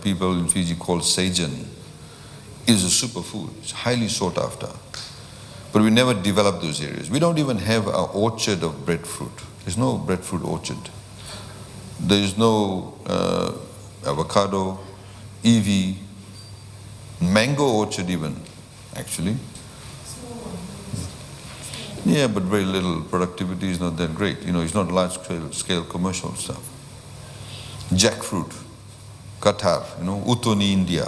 people in Fiji call sajan, is a superfood. It's highly sought after. But we never developed those areas. We don't even have an orchard of breadfruit. There's no breadfruit orchard. There's no avocado, kiwi, mango orchard even, actually. Yeah, but very little. Productivity is not that great. It's not large scale commercial stuff. Jackfruit, Qatar, Utoni, India.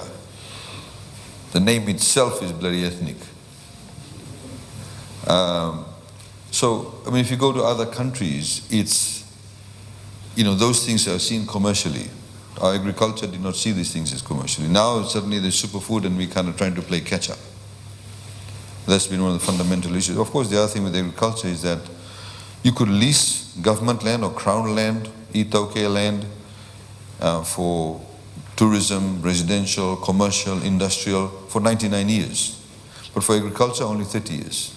The name itself is bloody ethnic. So, if you go to other countries, it's, those things are seen commercially. Our agriculture did not see these things as commercially. Now, suddenly there's superfood and we're kind of trying to play catch up. That's been one of the fundamental issues. Of course, the other thing with agriculture is that you could lease government land or crown land, e-tauke land, for tourism, residential, commercial, industrial, for 99 years. But for agriculture, only 30 years.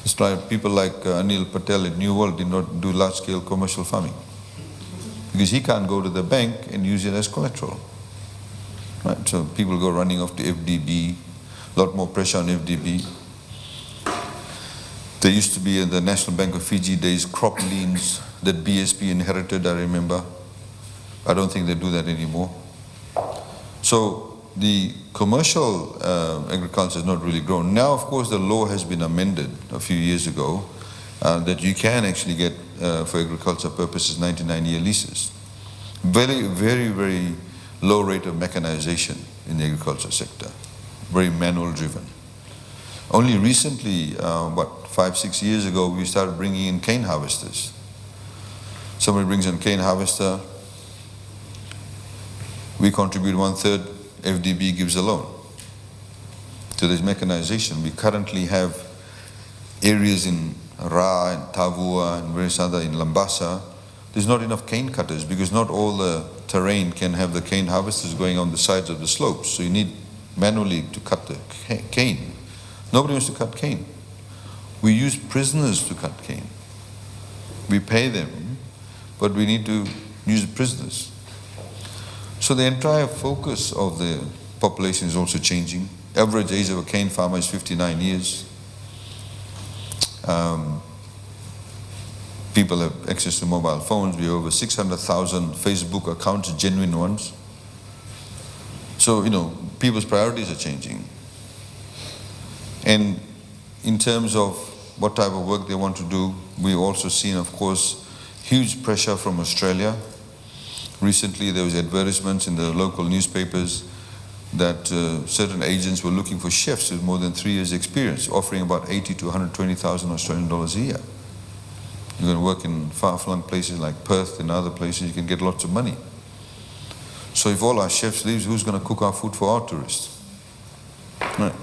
That's why people like Anil Patel at New World did not do large-scale commercial farming. Because he can't go to the bank and use it as collateral. Right? So people go running off to FDB, a lot more pressure on FDB. There used to be in the National Bank of Fiji days crop liens that BSP inherited, I remember. I don't think they do that anymore. So the commercial agriculture has not really grown. Now, of course, the law has been amended a few years ago that you can actually get, for agriculture purposes, 99-year leases. Very, very, very low rate of mechanization in the agriculture sector. Very manual driven. Only recently, 5-6 years ago, we started bringing in cane harvesters. Somebody brings in a cane harvester, we contribute 1/3, FDB gives a loan. So there's mechanization. We currently have areas in Ra and Tavua and various other in Lambasa. There's not enough cane cutters because not all the terrain can have the cane harvesters going on the sides of the slopes. So you need manually to cut the cane. Nobody wants to cut cane. We use prisoners to cut cane. We pay them, but we need to use prisoners. So the entire focus of the population is also changing. Average age of a cane farmer is 59 years. People have access to mobile phones. We have over 600,000 Facebook accounts, genuine ones. So, people's priorities are changing. And in terms of what type of work they want to do, we've also seen, of course, huge pressure from Australia. Recently, there was advertisements in the local newspapers that certain agents were looking for chefs with more than 3 years' experience, offering about 80 to 120,000 Australian dollars a year. You're going to work in far-flung places like Perth and other places, you can get lots of money. So if all our chefs leave, who's going to cook our food for our tourists? Right.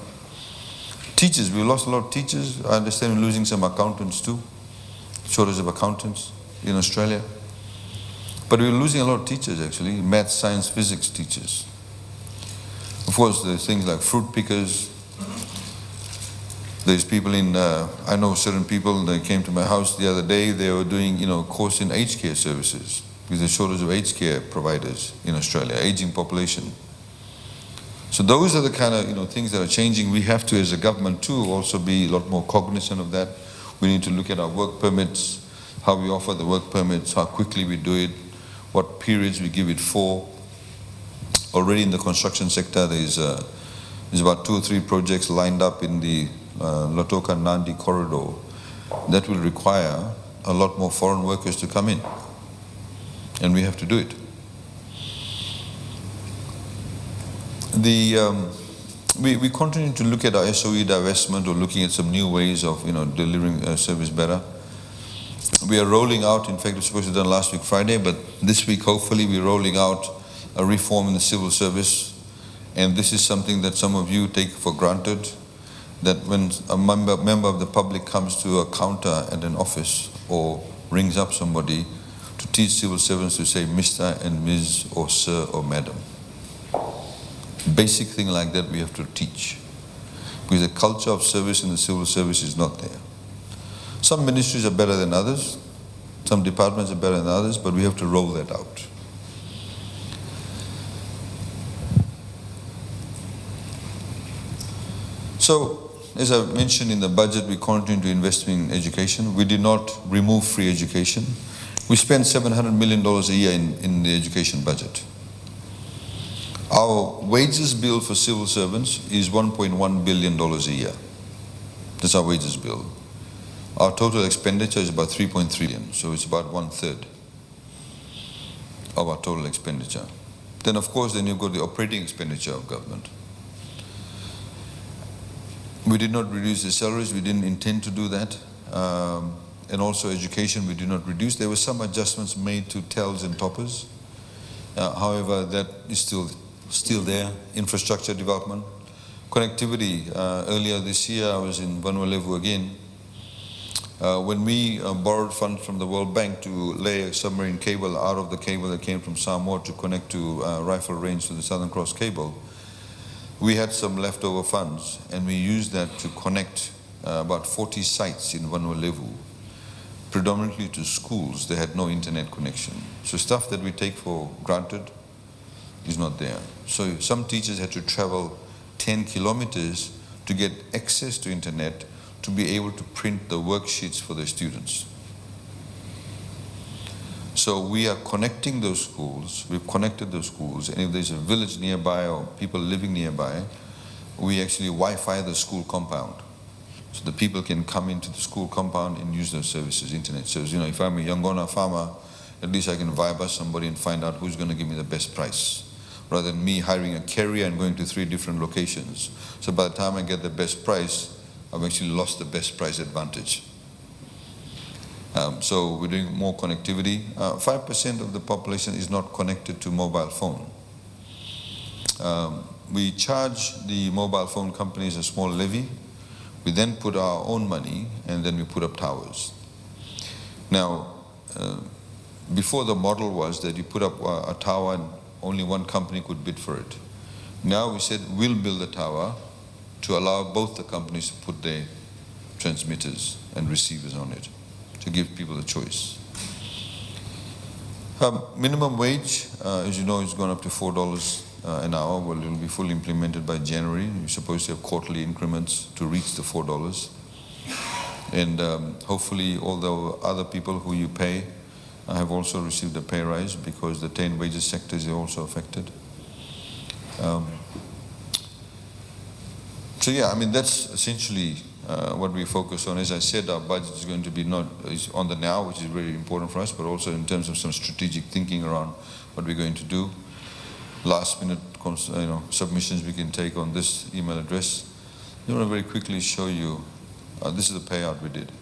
Teachers, we lost a lot of teachers. I understand we're losing some accountants too. Shortage of accountants in Australia. But we're losing a lot of teachers actually, math, science, physics teachers. Of course, there's things like fruit pickers. There's people in, I know certain people, they came to my house the other day, they were doing, course in aged care services. because there's a shortage of aged care providers in Australia, aging population. So those are the kind of things that are changing. We have to, as a government too, also be a lot more cognizant of that. We need to look at our work permits, how we offer the work permits, how quickly we do it, what periods we give it for. Already in the construction sector, there's about 2 or 3 projects lined up in the Lautoka-Nadi corridor that will require a lot more foreign workers to come in. And we have to do it. We continue to look at our SOE divestment or looking at some new ways of delivering service better. We are rolling out, in fact it was supposed to be done last week Friday, but this week hopefully we're rolling out a reform in the civil service. And this is something that some of you take for granted, that when a member of the public comes to a counter at an office or rings up somebody, to teach civil servants to say Mr. and Ms. or Sir or Madam. Basic thing like that we have to teach, because the culture of service in the civil service is not there. Some ministries are better than others, some departments are better than others, but we have to roll that out. So, as I mentioned in the budget, we continue to invest in education. We did not remove free education. We spend $700 million a year in the education budget. Our wages bill for civil servants is $1.1 billion a year. That's our wages bill. Our total expenditure is about $3.3 billion, so it's about 1/3 of our total expenditure. Then of course, then you've got the operating expenditure of government. We did not reduce the salaries, we didn't intend to do that. And also education, we did not reduce. There were some adjustments made to TELs and toppers. However, that is still there. Infrastructure development. Connectivity, earlier this year I was in Vanuatu again. When we borrowed funds from the World Bank to lay a submarine cable out of the cable that came from Samoa to connect to Rifle Range to the Southern Cross cable, we had some leftover funds and we used that to connect about 40 sites in Vanuatu, predominantly to schools. They had no internet connection. So stuff that we take for granted is not there. So some teachers had to travel 10 kilometers to get access to internet to be able to print the worksheets for their students. So we are connecting those schools, we've connected those schools, and if there's a village nearby or people living nearby, we actually Wi-Fi the school compound. So the people can come into the school compound and use those services, internet services. If I'm a Yangona farmer, at least I can Viber somebody and find out who's going to give me the best price, rather than me hiring a carrier and going to 3 different locations. So by the time I get the best price, I've actually lost the best price advantage. So we're doing more connectivity. 5% of the population is not connected to mobile phone. We charge the mobile phone companies a small levy. We then put our own money and then we put up towers. Now, before the model was that you put up a tower and only one company could bid for it. Now we said we'll build a tower to allow both the companies to put their transmitters and receivers on it, to give people a choice. Minimum wage, as you know, has gone up to $4 an hour. Well, it will be fully implemented by January. You're supposed to have quarterly increments to reach the $4. And hopefully all the other people who you pay have also received a pay rise, because the 10 wages sectors are also affected. So yeah, I mean, that's essentially what we focus on. As I said, our budget is going to be is on the now, which is very important for us, but also in terms of some strategic thinking around what we're going to do. Last minute submissions we can take on this email address. I want to very quickly show you, this is the payout we did.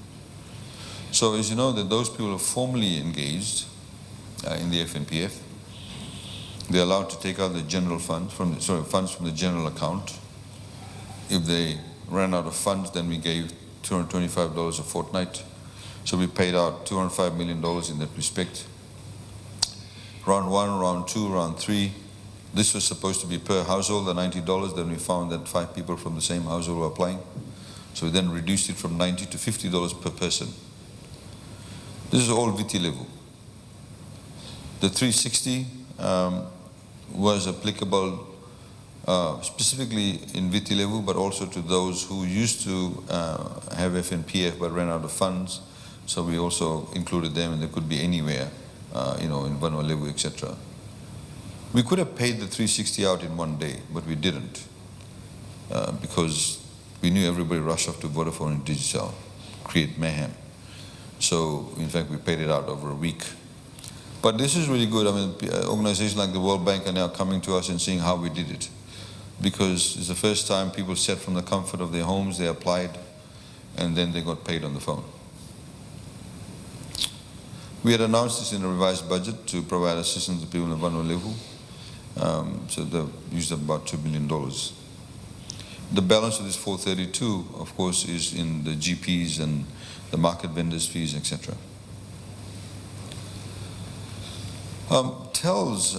So as you know, that those people are formally engaged in the FNPF. They're allowed to take out the general funds funds from the general account. If they ran out of funds, then we gave $225 a fortnight. So we paid out $205 million in that respect. Round 1, round 2, round 3. This was supposed to be per household, the $90. Then we found that 5 people from the same household were applying. So we then reduced it from $90 to $50 per person. This is all VT level. The 360 was applicable specifically in Viti Levu, but also to those who used to have FNPF but ran out of funds. So we also included them, and they could be anywhere, in Vanua Levu, etc. We could have paid the 360 out in one day, but we didn't, because we knew everybody rushed off to Vodafone and Digicel, create mayhem. So in fact, we paid it out over a week. But this is really good. I mean, organizations like the World Bank are now coming to us and seeing how we did it, because it's the first time people sat from the comfort of their homes, they applied, and then they got paid on the phone. We had announced this in a revised budget to provide assistance to people in Vanua Levu. So they used about $2 million. The balance of this 432, of course, is in the GPs and the market vendors' fees, etc. TELS,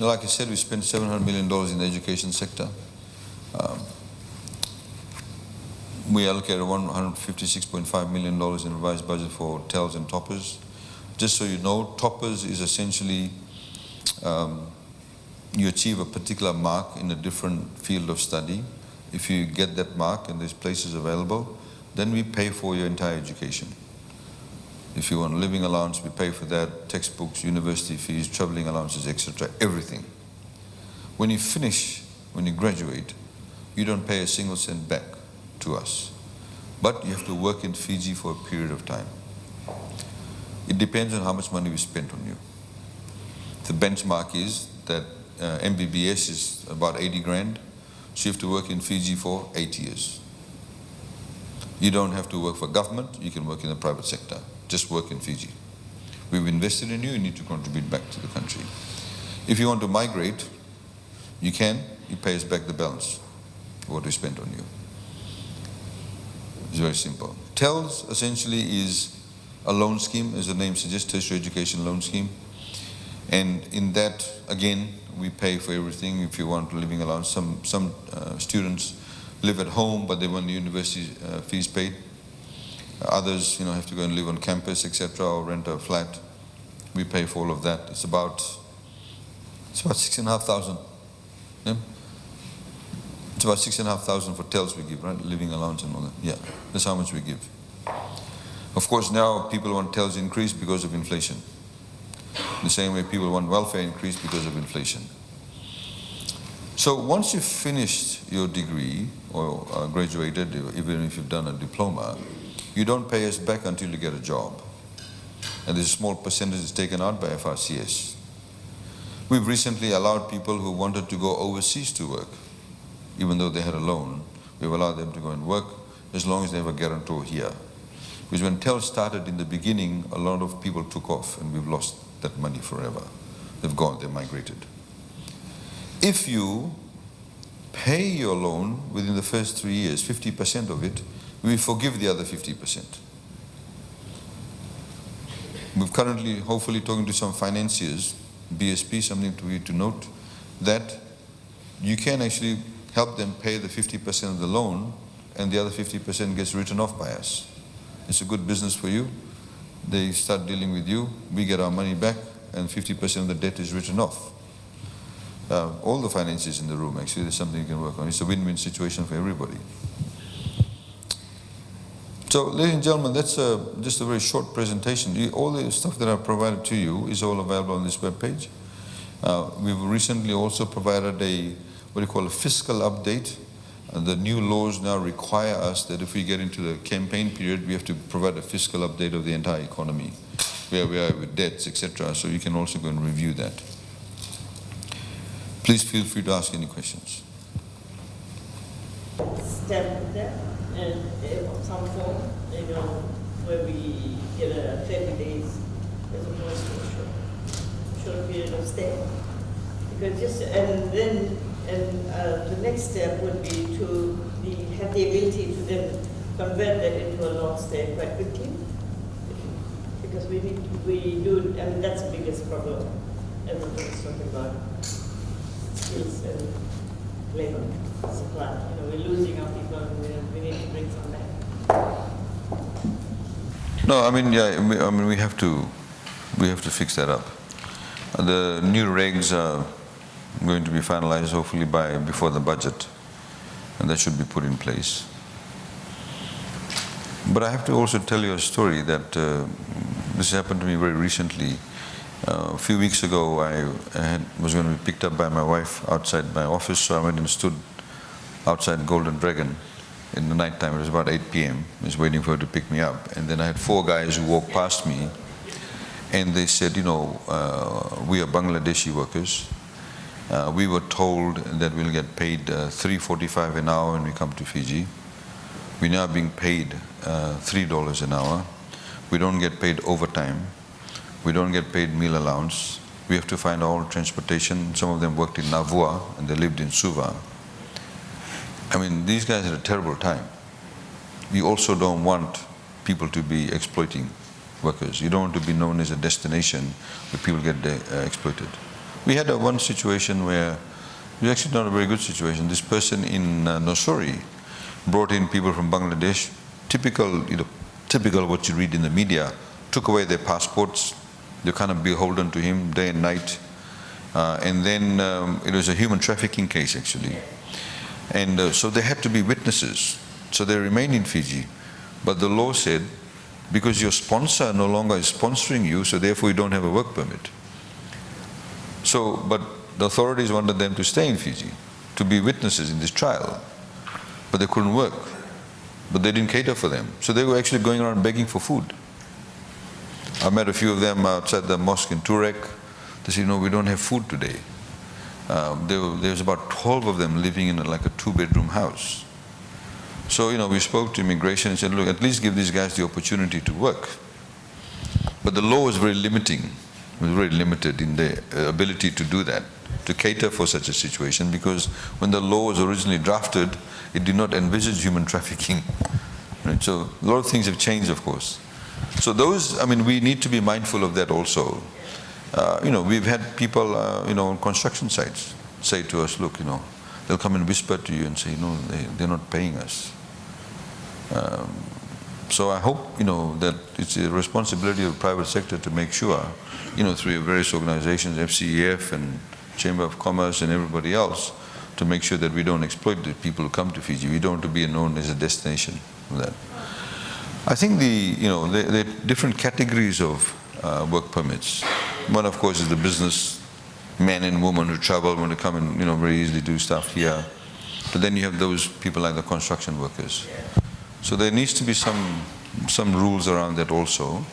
like I said, we spent $700 million in the education sector. We allocated $156.5 million in revised budget for TELS and toppers. Just so you know, toppers is essentially you achieve a particular mark in a different field of study. If you get that mark and there's places available, then we pay for your entire education. If you want a living allowance, we pay for that, textbooks, university fees, traveling allowances, etc., everything. When you finish, when you graduate, you don't pay a single cent back to us. But you have to work in Fiji for a period of time. It depends on how much money we spent on you. The benchmark is that MBBS is about 80 grand, so you have to work in Fiji for 8 years. You don't have to work for government, you can work in the private sector. Just work in Fiji. We've invested in you, you need to contribute back to the country. If you want to migrate, you can, you pay us back the balance of what we spent on you. It's very simple. TELS essentially is a loan scheme, as the name suggests, tertiary education loan scheme. And in that, again, we pay for everything. If you want a living allowance, some students live at home, but they want the university fees paid. Others, have to go and live on campus, etc., or rent a flat. We pay for all of that. It's about 6,500. Yeah? It's about 6,500 for TELS we give, right? Living allowance and all that. Yeah, that's how much we give. Of course, now people want TELS increase because of inflation. The same way people want welfare increase because of inflation. So once you've finished your degree or graduated, even if you've done a diploma, you don't pay us back until you get a job. And there's a small percentage that's taken out by FRCS. We've recently allowed people who wanted to go overseas to work, even though they had a loan. We've allowed them to go and work as long as they have a guarantor here. Because when TEL started in the beginning, a lot of people took off and we've lost that money forever. They've gone, they've migrated. If you pay your loan within the first 3 years, 50% of it, we forgive the other 50%. We're currently, hopefully, talking to some financiers, BSP, something to you to note, that you can actually help them pay the 50% of the loan and the other 50% gets written off by us. It's a good business for you. They start dealing with you, we get our money back, and 50% of the debt is written off. All the financiers in the room, actually, there's something you can work on. It's a win-win situation for everybody. So, ladies and gentlemen, that's just a very short presentation. All the stuff that I've provided to you is all available on this webpage. We've recently also provided what you call a fiscal update. The new laws now require us that if we get into the campaign period, we have to provide a fiscal update of the entire economy, where we are with debts, etc. So you can also go and review that. Please feel free to ask any questions. Step there and some form, where we get a 30 days as opposed to a short period of stay. Because the next step would be to have the ability to then convert that into a long stay quite quickly. Because we do, that's the biggest problem. Everybody's talking about skills and labor supply. We're losing our people and we need to bring some back. No, we have to fix that up. The new regs are going to be finalized hopefully before the budget, and that should be put in place. But I have to also tell you a story that this happened to me very recently. A few weeks ago, I was going to be picked up by my wife outside my office, so I went and stood outside Golden Dragon in the night time. It was about 8 p.m. I was waiting for her to pick me up, and then I had 4 guys who walked past me, and they said, you know, we are Bangladeshi workers. We were told that we'll get paid $3.45 an hour when we come to Fiji. We're now being paid $3 an hour. We don't get paid overtime. We don't get paid meal allowance. We have to find our own transportation. Some of them worked in Navua and they lived in Suva. I mean, these guys had a terrible time. We also don't want people to be exploiting workers. You don't want to be known as a destination where people get exploited. We had one situation where, it was actually not a very good situation. This person in Nosori brought in people from Bangladesh, typical of what you read in the media, took away their passports. They're kind of beholden to him day and night. And then it was a human trafficking case actually. And so they had to be witnesses. So they remained in Fiji. But the law said, because your sponsor no longer is sponsoring you, so therefore you don't have a work permit. So, but the authorities wanted them to stay in Fiji, to be witnesses in this trial. But they couldn't work. But they didn't cater for them. So they were actually going around begging for food. I met a few of them outside the mosque in Turek. They said, you know, we don't have food today. There was about 12 of them living in like a 2-bedroom house. So, you know, we spoke to immigration and said, look, at least give these guys the opportunity to work. But the law was very limiting. It was very limited in their ability to do that, to cater for such a situation, because when the law was originally drafted, it did not envisage human trafficking. Right? So a lot of things have changed, of course. So those, I mean, we need to be mindful of that also. You know, we've had people, you know, on construction sites say to us, look, you know, they'll come and whisper to you and say, you know, they're not paying us. So I hope, you know, that it's a responsibility of the private sector to make sure, you know, through your various organizations, FCEF and Chamber of Commerce and everybody else, to make sure that we don't exploit the people who come to Fiji. We don't want to be known as a destination for that. I think the are different categories of work permits. One, of course, is the business men and women who travel, want to come and, you know, very easily do stuff here. But then you have those people like the construction workers. So there needs to be some rules around that also.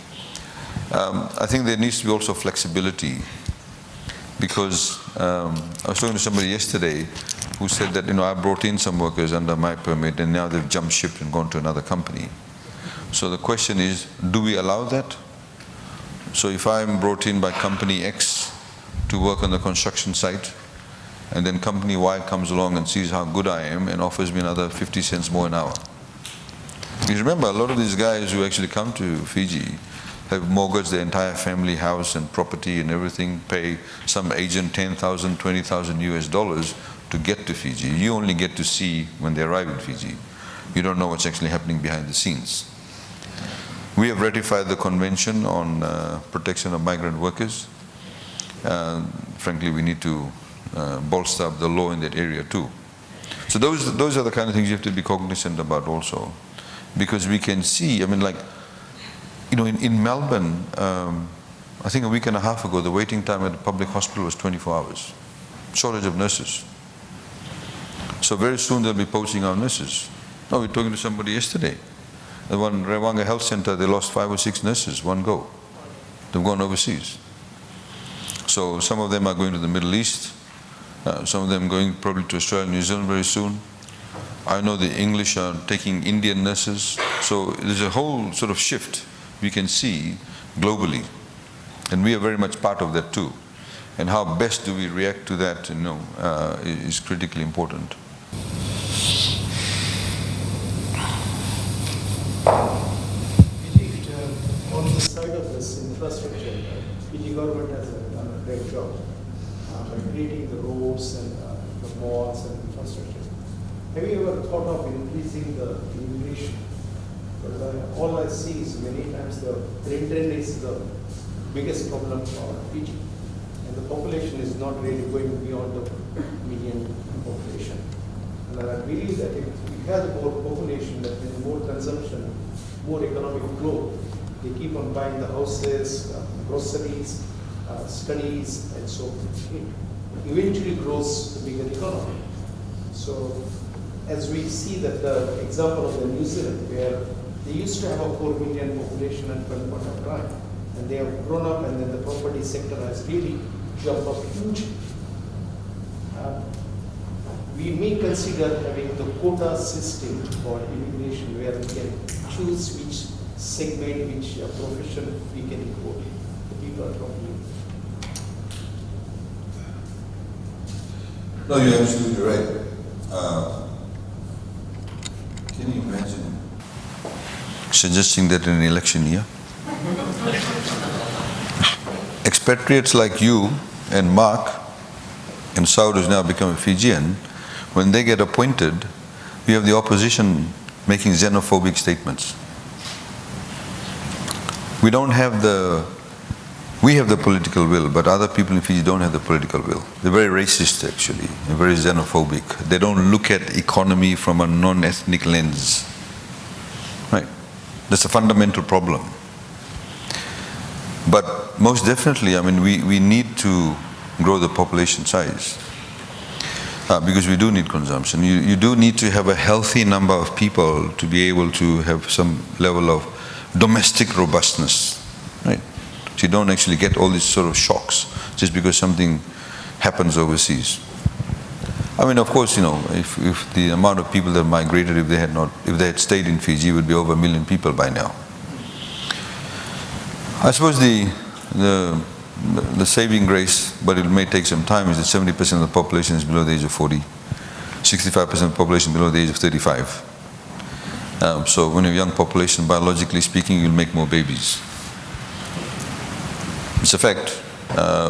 I think there needs to be also flexibility, because I was talking to somebody yesterday who said that, you know, I brought in some workers under my permit and now they've jumped ship and gone to another company. So the question is, do we allow that? So if I'm brought in by company X to work on the construction site, and then company Y comes along and sees how good I am and offers me another 50 cents more an hour. Because remember, a lot of these guys who actually come to Fiji have mortgaged their entire family house and property and everything, pay some agent $10,000, $20,000 US to get to Fiji. You only get to see when they arrive in Fiji. You don't know what's actually happening behind the scenes. We have ratified the Convention on Protection of Migrant Workers. Frankly, we need to bolster up the law in that area too. So those are the kind of things you have to be cognizant about also. Because we can see, I mean, like, you know, in Melbourne, I think a week and a half ago, the waiting time at the public hospital was 24 hours. Shortage of nurses. So very soon they'll be poaching our nurses. No, we were talking to somebody yesterday. At one Rewanga Health Center, they lost 5 or 6 nurses, one go. They've gone overseas. So some of them are going to the Middle East. Some of them going probably to Australia and New Zealand very soon. I know the English are taking Indian nurses. So there's a whole sort of shift we can see globally. And we are very much part of that too. And how best do we react to that, you know, is critically important. On the side of this infrastructure, Fiji government has done a great job by creating the roads and the malls and infrastructure. Have you ever thought of increasing the immigration? Because all I see is many times the internet is the biggest problem for Fiji. and the population is not really going beyond the median population. And I believe that if we have more population, that means more consumption, more economic growth. They keep on buying the houses, groceries, studies, and so it eventually grows the bigger economy. So as we see that the example of the New Zealand, where they used to have a 4 million population at one point of time, and they have grown up, and then the property sector has really jumped up hugely. We may consider having the quota system for immigration, where we can choose which segment, which profession we can import the people from here. No, you're absolutely right. Can you imagine suggesting that in an election year? Expatriates like you and Mark and Saud, who's now become a Fijian, when they get appointed, we have the opposition making xenophobic statements. We have the political will, but other people in Fiji don't have the political will. They're very racist, actually, and very xenophobic. They don't look at economy from a non-ethnic lens. Right? That's a fundamental problem. But most definitely, I mean, we need to grow the population size. Because we do need consumption. You do need to have a healthy number of people to be able to have some level of domestic robustness, right? So you don't actually get all these sort of shocks just because something happens overseas. I mean, of course, you know, if the amount of people that migrated, if they had stayed in Fiji, it would be over 1 million people by now. I suppose the saving grace, but it may take some time, is that 70% of the population is below the age of 40, 65% of the population below the age of 35. So when you have a young population, biologically speaking, you'll make more babies. It's a fact.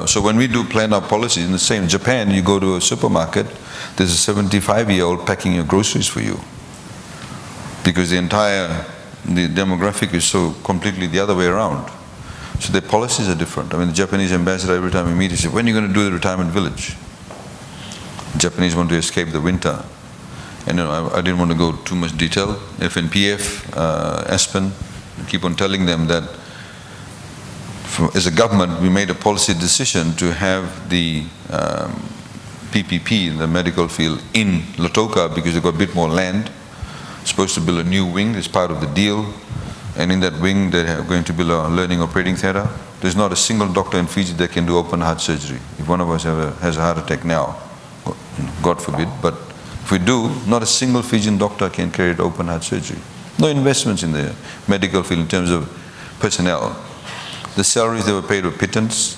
So when we do plan our policies, in the same Japan, you go to a supermarket, there's a 75-year-old packing your groceries for you. Because the demographic is so completely the other way around. So their policies are different. I mean, the Japanese ambassador, every time we meet, he says, when are you going to do the retirement village? The Japanese want to escape the winter. And you know, I didn't want to go too much detail. FNPF, Aspen, keep on telling them that as a government, we made a policy decision to have the PPP, the medical field, in Lautoka because they've got a bit more land. Supposed to build a new wing as part of the deal. And in that wing, they're going to build a learning operating theater. There's not a single doctor in Fiji that can do open heart surgery. If one of us has a heart attack now, God forbid, but if we do, not a single Fijian doctor can carry out open heart surgery. No investments in the medical field in terms of personnel. The salaries they were paid were pittance.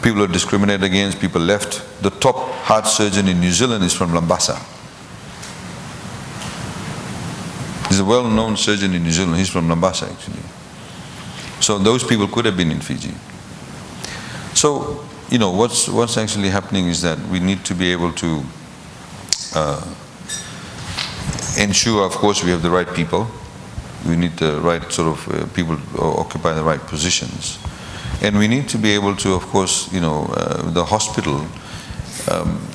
People are discriminated against, people left. The top heart surgeon in New Zealand is from Lambasa. He's a well-known surgeon in New Zealand. He's from Lambasa, actually. So those people could have been in Fiji. So, you know, what's actually happening is that we need to be able to ensure, of course, we have the right people. We need the right sort of people to occupy the right positions. And we need to be able to, of course, you know, the hospital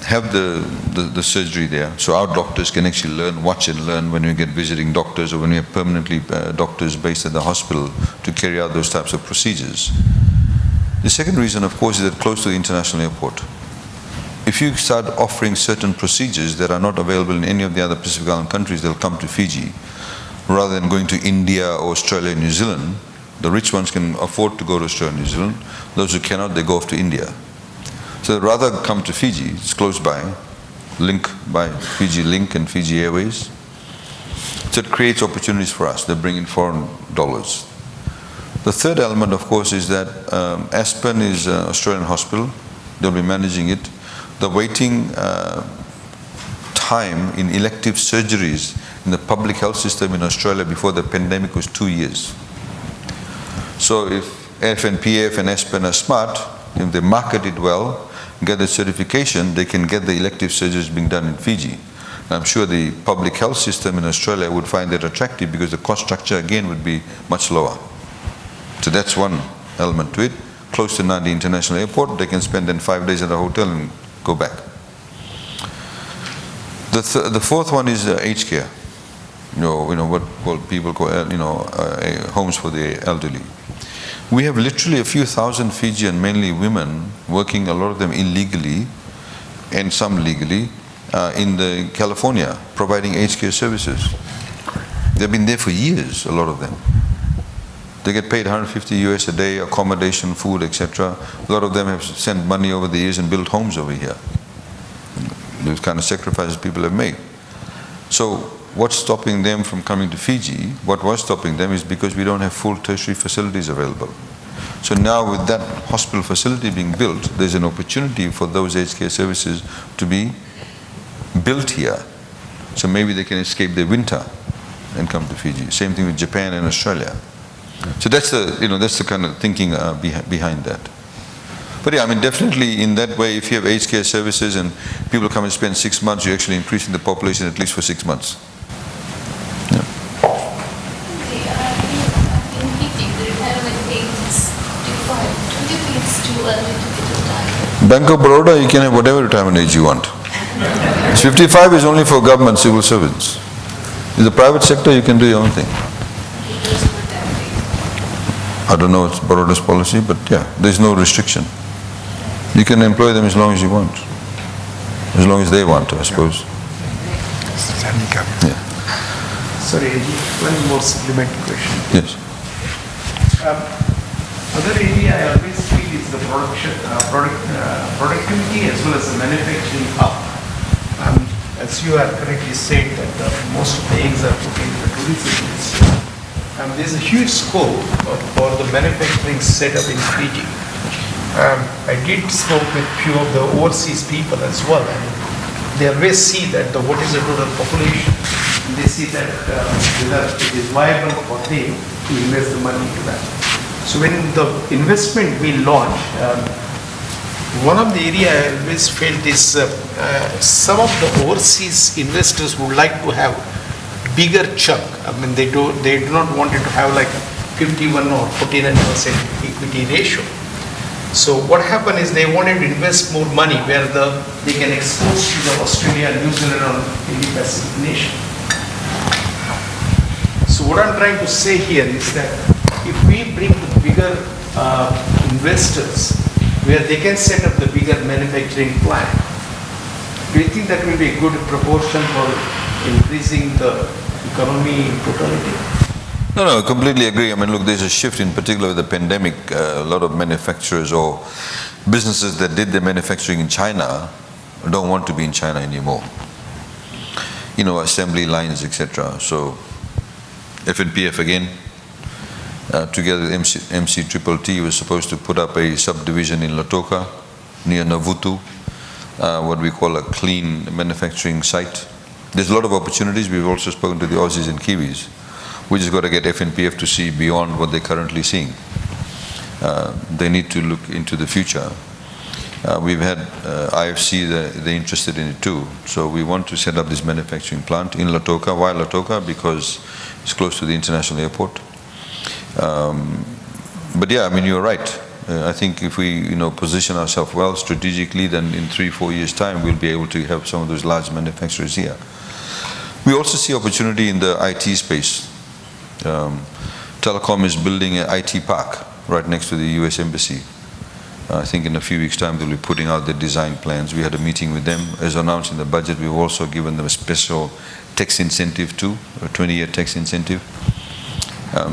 have the surgery there, so our doctors can actually learn, watch and learn when we get visiting doctors or when we have permanently doctors based at the hospital to carry out those types of procedures. The second reason, of course, is that close to the international airport. If you start offering certain procedures that are not available in any of the other Pacific Island countries, they'll come to Fiji. Rather than going to India or Australia and New Zealand, the rich ones can afford to go to Australia and New Zealand. Those who cannot, they go off to India. So rather come to Fiji, it's close by, Link by Fiji Link and Fiji Airways. So it creates opportunities for us. They bring in foreign dollars. The third element, of course, is that Aspen is an Australian hospital. They'll be managing it. The waiting time in elective surgeries in the public health system in Australia before the pandemic was 2 years. So if FNPF and Aspen are smart, if they market it well, get the certification, they can get the elective surgeries being done in Fiji. And I'm sure the public health system in Australia would find that attractive because the cost structure again would be much lower. So that's one element to it. close to Nadi International Airport. They can spend then 5 days at a hotel and go back. The fourth one is aged care. What people call homes for the elderly. We have literally a few thousand Fijian, mainly women, working, a lot of them illegally and some legally, in California, providing aged care services. They've been there for years, a lot of them. They get paid 150 US a day, accommodation, food, etc. A lot of them have sent money over the years and built homes over here. Those kind of sacrifices people have made. So what's stopping them from coming to Fiji? What was stopping them is because we don't have full tertiary facilities available. So now with that hospital facility being built, there's an opportunity for those aged care services to be built here. So maybe they can escape their winter and come to Fiji. Same thing with Japan and Australia. So that's the kind of thinking behind that. But yeah, I mean, definitely in that way, if you have aged care services and people come and spend 6 months, you're actually increasing the population at least for 6 months. Yeah. In Fiji, the retirement age is 55. Don't you think it's too early to get retired? Bank of Baroda, you can have whatever retirement age you want. 55 is only for government civil servants. In the private sector, you can do your own thing. I don't know what's Baroda's policy, but yeah, there's no restriction. You can employ them as long as you want. As long as they want, I suppose. Yeah. Sorry, one more supplementary question. Yes. Other area I always feel is the productivity as well as the manufacturing hub. As you are correctly said that most of the eggs are put in the tourism industry. There's a huge scope for the manufacturing setup in Fiji. I did spoke with few of the overseas people as well, and they always see that what is the total population. They see that whether it is viable for them to invest the money into that. So when the investment we launch, one of the area I always felt is some of the overseas investors would like to have bigger chunk. I mean, they do not want it to have like 51 or 49% equity ratio. So what happened is they wanted to invest more money where they can expose to the Australia, New Zealand or Indo-Pacific nation. So what I'm trying to say here is that if we bring the bigger investors where they can set up the bigger manufacturing plant, do you think that will be a good proportion for increasing the economy in totality? No, I completely agree. I mean, look, there's a shift in particular with the pandemic. A lot of manufacturers or businesses that did their manufacturing in China don't want to be in China anymore. Assembly lines, etc. So FNPF again, together with MCTTT was supposed to put up a subdivision in Lautoka near Navutu, what we call a clean manufacturing site. There's a lot of opportunities. We've also spoken to the Aussies and Kiwis. We just got to get FNPF to see beyond what they're currently seeing. They need to look into the future. We've had IFC, they're interested in it too. So we want to set up this manufacturing plant in Lautoka. Why Lautoka? Because it's close to the international airport. But yeah, I mean, you're right. I think if we position ourselves well strategically, then in 3-4 years' time, we'll be able to have some of those large manufacturers here. We also see opportunity in the IT space. Telecom is building an IT park right next to the US Embassy. I think in a few weeks' time they'll be putting out their design plans. We had a meeting with them. As announced in the budget, we've also given them a special tax incentive too, a 20-year tax incentive.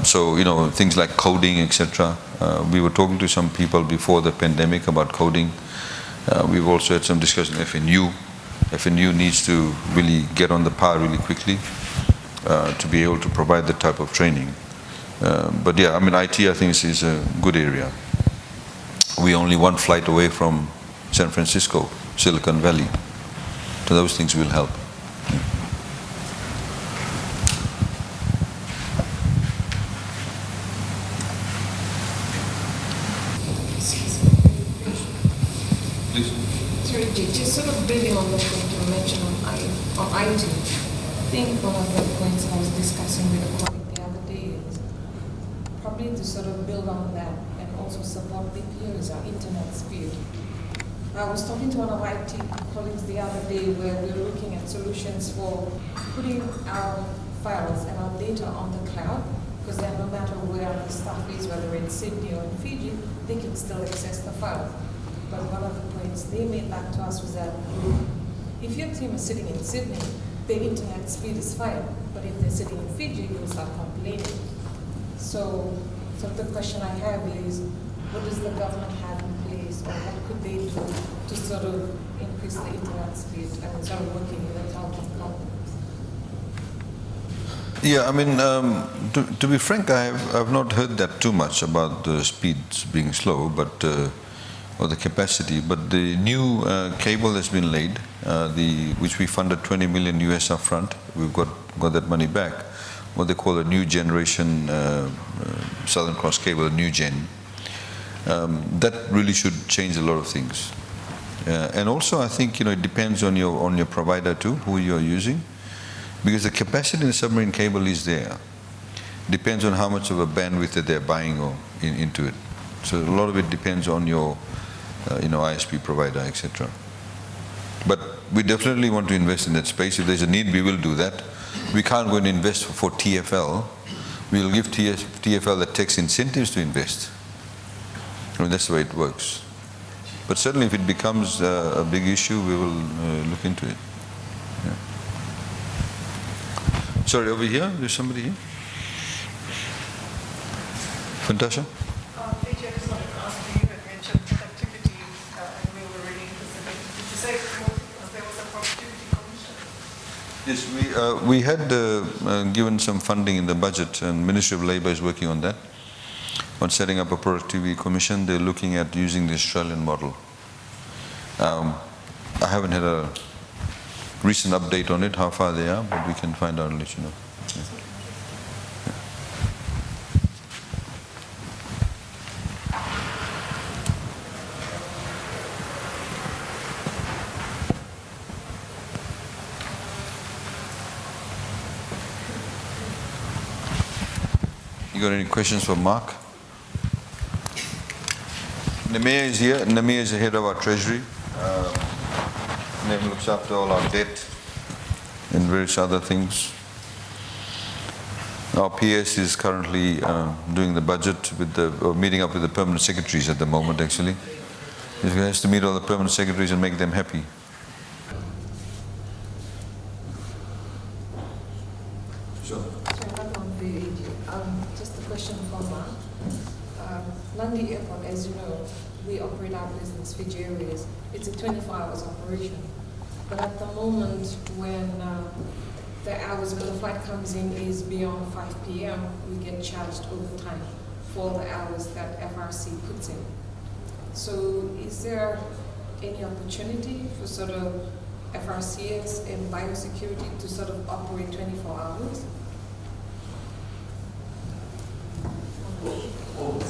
So, things like coding, etc. We were talking to some people before the pandemic about coding. We've also had some discussion with FNU. FNU needs to really get on the par really quickly to be able to provide that type of training. But yeah, I mean, IT I think is a good area. We're only one flight away from San Francisco, Silicon Valley. So those things will help. Yeah. Sorry, just sort of building on the point you mentioned on IT. I think one of the points I was discussing with a colleague the other day is probably to sort of build on that and also support BPOs, our internet speed. I was talking to one of our IT colleagues the other day where we were looking at solutions for putting our files and our data on the cloud, because then no matter where the staff is, whether in Sydney or in Fiji, they can still access the file. But one of the points they made back to us was that if your team is sitting in Sydney, the internet speed is fine, but if they're sitting in Fiji, you'll start complaining. So the question I have is, what does the government have in place, or what could they do to sort of increase the internet speed and sort of working with the telecom companies? Yeah, I mean, to be frank, I've not heard that too much about the speeds being slow, but or the capacity. But the new cable has been laid, which we funded 20 million US upfront. We've got that money back. What they call a new generation Southern Cross cable, a new gen. That really should change a lot of things. And also, I think it depends on your provider too, who you're using. Because the capacity in the submarine cable is there. Depends on how much of a bandwidth that they're buying or into it. So a lot of it depends on your, ISP provider, etc. But we definitely want to invest in that space. If there's a need, we will do that. We can't go and invest for TFL. We'll give TFL the tax incentives to invest. I mean, that's the way it works. But certainly, if it becomes a big issue, we will look into it. Yeah. Sorry, over here, there's somebody here. Fantasha? Fiji, I just wanted to ask you, had mentioned productivity, and we were really interested. Did you say there was a productivity commission? Yes, we had given some funding in the budget, and Ministry of Labour is working on that, on setting up a productivity commission. They're looking at using the Australian model. I haven't had a recent update on it, how far they are, but we can find out and let you know. Yeah. You got any questions for Mark? Namir is here. Namir is the head of our treasury. Name looks after all our debt and various other things. Our PS is currently doing the budget or meeting up with the permanent secretaries at the moment, actually. He has to meet all the permanent secretaries and make them happy. Sure. Just a question for Mark. Lanka Airport, as you know, we operate our business, Fiji Airways. It's a 24 hours operation. But at the moment when the hours when the flight comes in is beyond 5 p.m., we get charged overtime for the hours that FRC puts in. So is there any opportunity for sort of FRCS and biosecurity to sort of operate 24 hours? Well,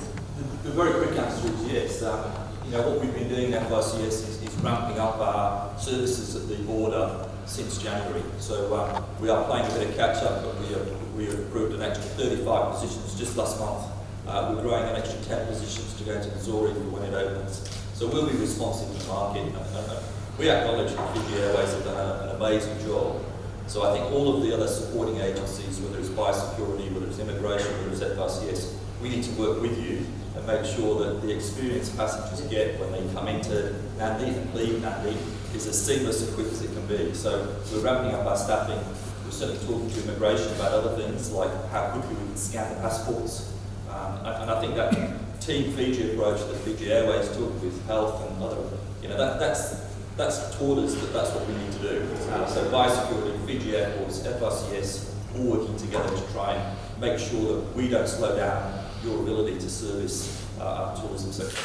the very quick answer is yes. What we've been doing at FRCS is ramping up our services at the border since January. So we are playing a bit of catch up, but we approved an extra 35 positions just last month. We're growing an extra 10 positions to go into Missouri for when it opens. So we'll be responsive to the market. We acknowledge that Fiji Airways have done an amazing job. So I think all of the other supporting agencies, whether it's biosecurity, whether it's immigration, whether it's FRCS, we need to work with you and make sure that the experience passengers get when they come into Nandi and leave Nandi is as seamless and quick as it can be. So we're ramping up our staffing. We're certainly talking to immigration about other things like how quickly we can scan the passports. And I think that Team Fiji approach that Fiji Airways took with health and other, that's taught us that that's what we need to do. So biosecurity, Fiji Airports, FRCS, all working together to try and make sure that we don't slow down your ability to service our tourism sector.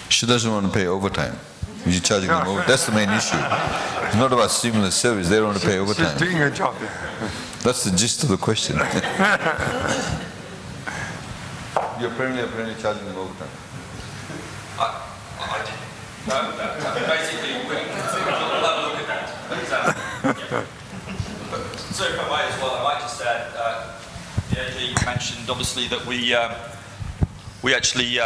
She doesn't want to pay overtime. You're charging them over. That's the main issue. It's not about seamless service. They don't want to pay overtime. She's doing her job. That's the gist of the question. You're apparently charging them overtime. No, basically, we'll have a look at that. So if I might as well, I might just add, the AG mentioned obviously that We actually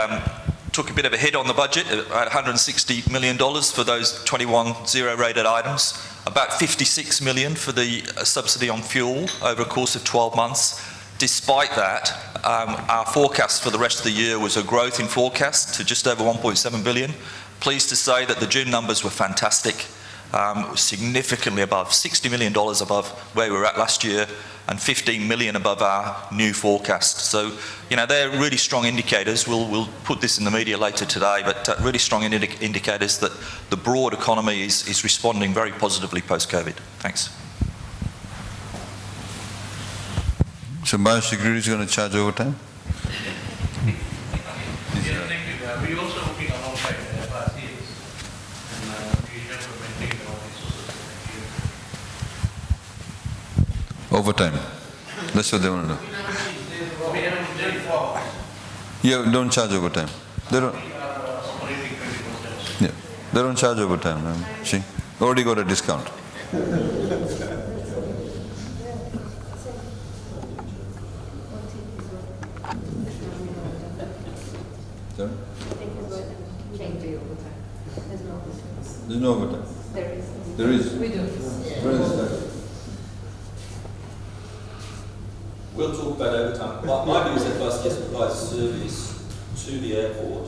took a bit of a hit on the budget, at $160 million for those 21 zero-rated items, about $56 million for the subsidy on fuel over a course of 12 months. Despite that, our forecast for the rest of the year was a growth in forecast to just over 1.7 billion. Pleased to say that the June numbers were fantastic, significantly above, $60 million above where we were at last year, and 15 million above our new forecast. So, you know, they're really strong indicators. We'll put this in the media later today, but really strong indicators that the broad economy is responding very positively post-COVID. Thanks. So biosecurity is going to charge overtime? Yeah, thank you. We also working alongside FRCs, and we have to maintain our resources here. Overtime. That's what they want to know. We have very far. Yeah, don't charge overtime. They don't. Yeah, they don't charge overtime. See, already got a discount. Sorry? There's no overtime. There is. We do. Where is that? We'll talk about overtime. My view is that FRCS supplies service to the airport.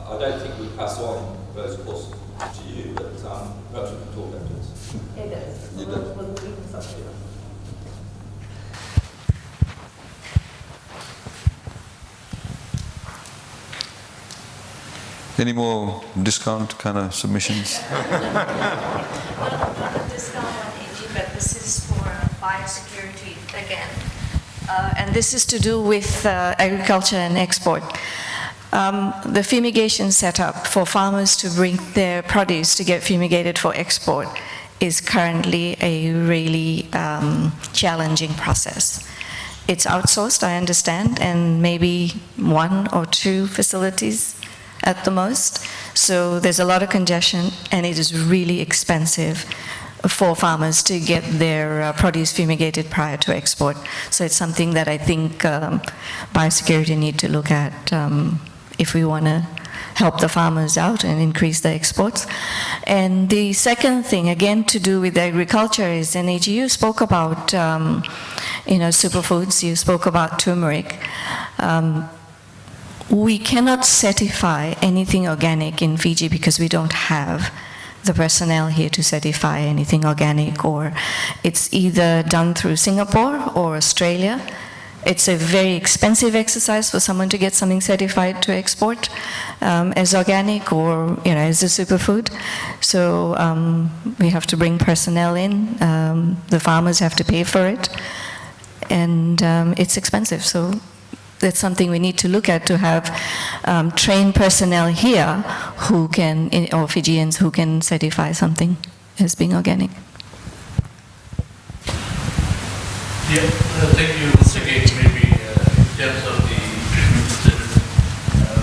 I don't think we pass on those costs to you, but perhaps we can talk about this. It does. You do? Any more discount kind of submissions? Not a discount on AG, but this is for biosecurity again. And this is to do with agriculture and export. The fumigation setup for farmers to bring their produce to get fumigated for export is currently a really challenging process. It's outsourced, I understand, and maybe 1 or 2 facilities at the most. So there's a lot of congestion, and it is really expensive for farmers to get their produce fumigated prior to export. So it's something that I think biosecurity need to look at if we want to help the farmers out and increase the exports. And the second thing, again, to do with agriculture is, and you spoke about, superfoods, you spoke about turmeric. We cannot certify anything organic in Fiji because we don't have the personnel here to certify anything organic, or it's either done through Singapore or Australia. It's a very expensive exercise for someone to get something certified to export as organic or as a superfood. So we have to bring personnel in. The farmers have to pay for it, and it's expensive. So that's something we need to look at, to have trained personnel here who can, or Fijians who can certify something as being organic. Yeah, thank you once again. Maybe in terms of the treatment facility,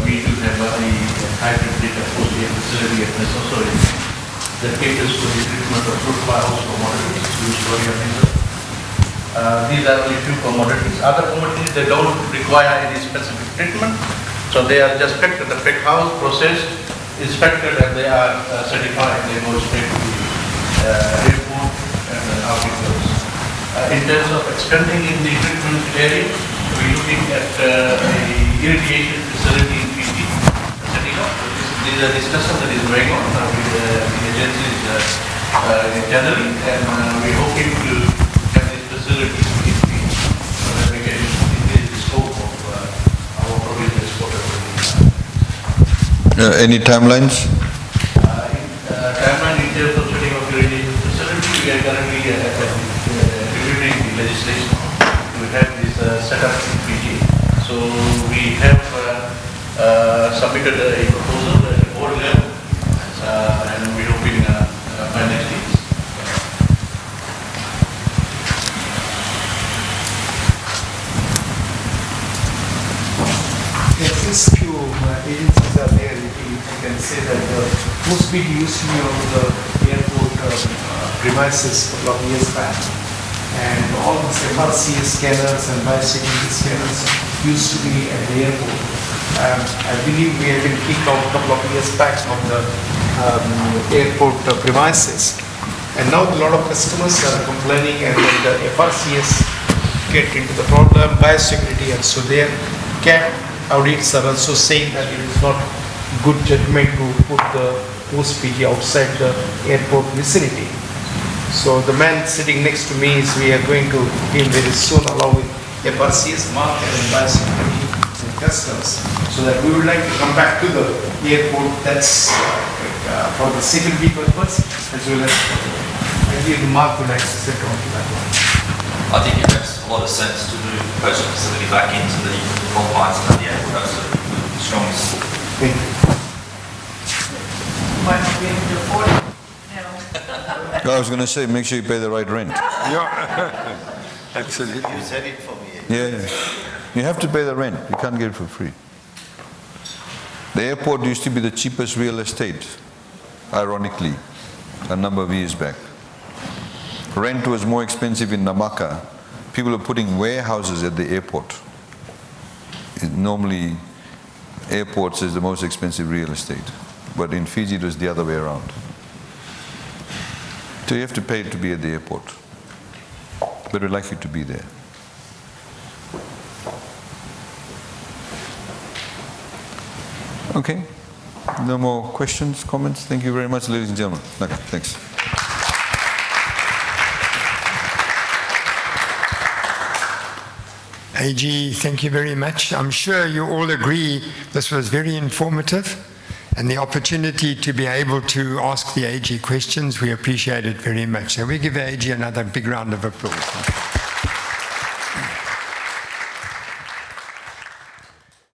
we do have a hybrid data facility at this also that caters for the treatment of fruit flies, commodities, used for your research. These are only few commodities. Other commodities, they don't require any specific treatment. So they are just picked at the pick house, processed, inspected, and they are certified. They go straight to the airport and then out it goes. In terms of expanding in the treatment area, we're looking at a irrigation facility in Fiji, setting up. This is a discussion that is going on with the agencies internally, and we're hoping to facilities in Fiji, so that we can increase the scope of our provision exporter. Any timelines? Timeline in terms of setting up irrigation facility, we are currently reviewing the legislation. We have this set up in Fiji. So we have submitted a proposal at the board level, and we're hoping by next week. Since few agencies are there, you can say that most people used to be on the airport premises a couple of years back. And all these FRCS scanners and biosecurity scanners used to be at the airport. I believe we have been kicked out a couple of years back from the airport premises. And now a lot of customers are complaining, and then the FRCS get into the problem, biosecurity, and so their CAP audits are also saying that it is not good judgment to put the post Fiji outside the airport vicinity. So the man sitting next to me is, we are going to him very soon allowing FRCS market and biosecurity and customs, so that we would like to come back to the airport. That's for the security purpose as well as I believe Mark would like to sit on to that one. I think it makes a lot of sense to move the coastal facility back into the confines of the airport. That's the strongest. Thank you. Might be able to afford it. I was going to say, make sure you pay the right rent. Yeah, absolutely. You said it for me. Yeah. You have to pay the rent. You can't get it for free. The airport used to be the cheapest real estate, ironically, a number of years back. Rent was more expensive in Namaka. People are putting warehouses at the airport. Normally, airports is the most expensive real estate. But in Fiji, it was the other way around. So you have to pay to be at the airport. But we'd like you to be there. Okay. No more questions, comments? Thank you very much, ladies and gentlemen. Okay, thanks. AG, thank you very much. I'm sure you all agree this was very informative, and the opportunity to be able to ask the AG questions, we appreciate it very much. So we give the AG another big round of applause.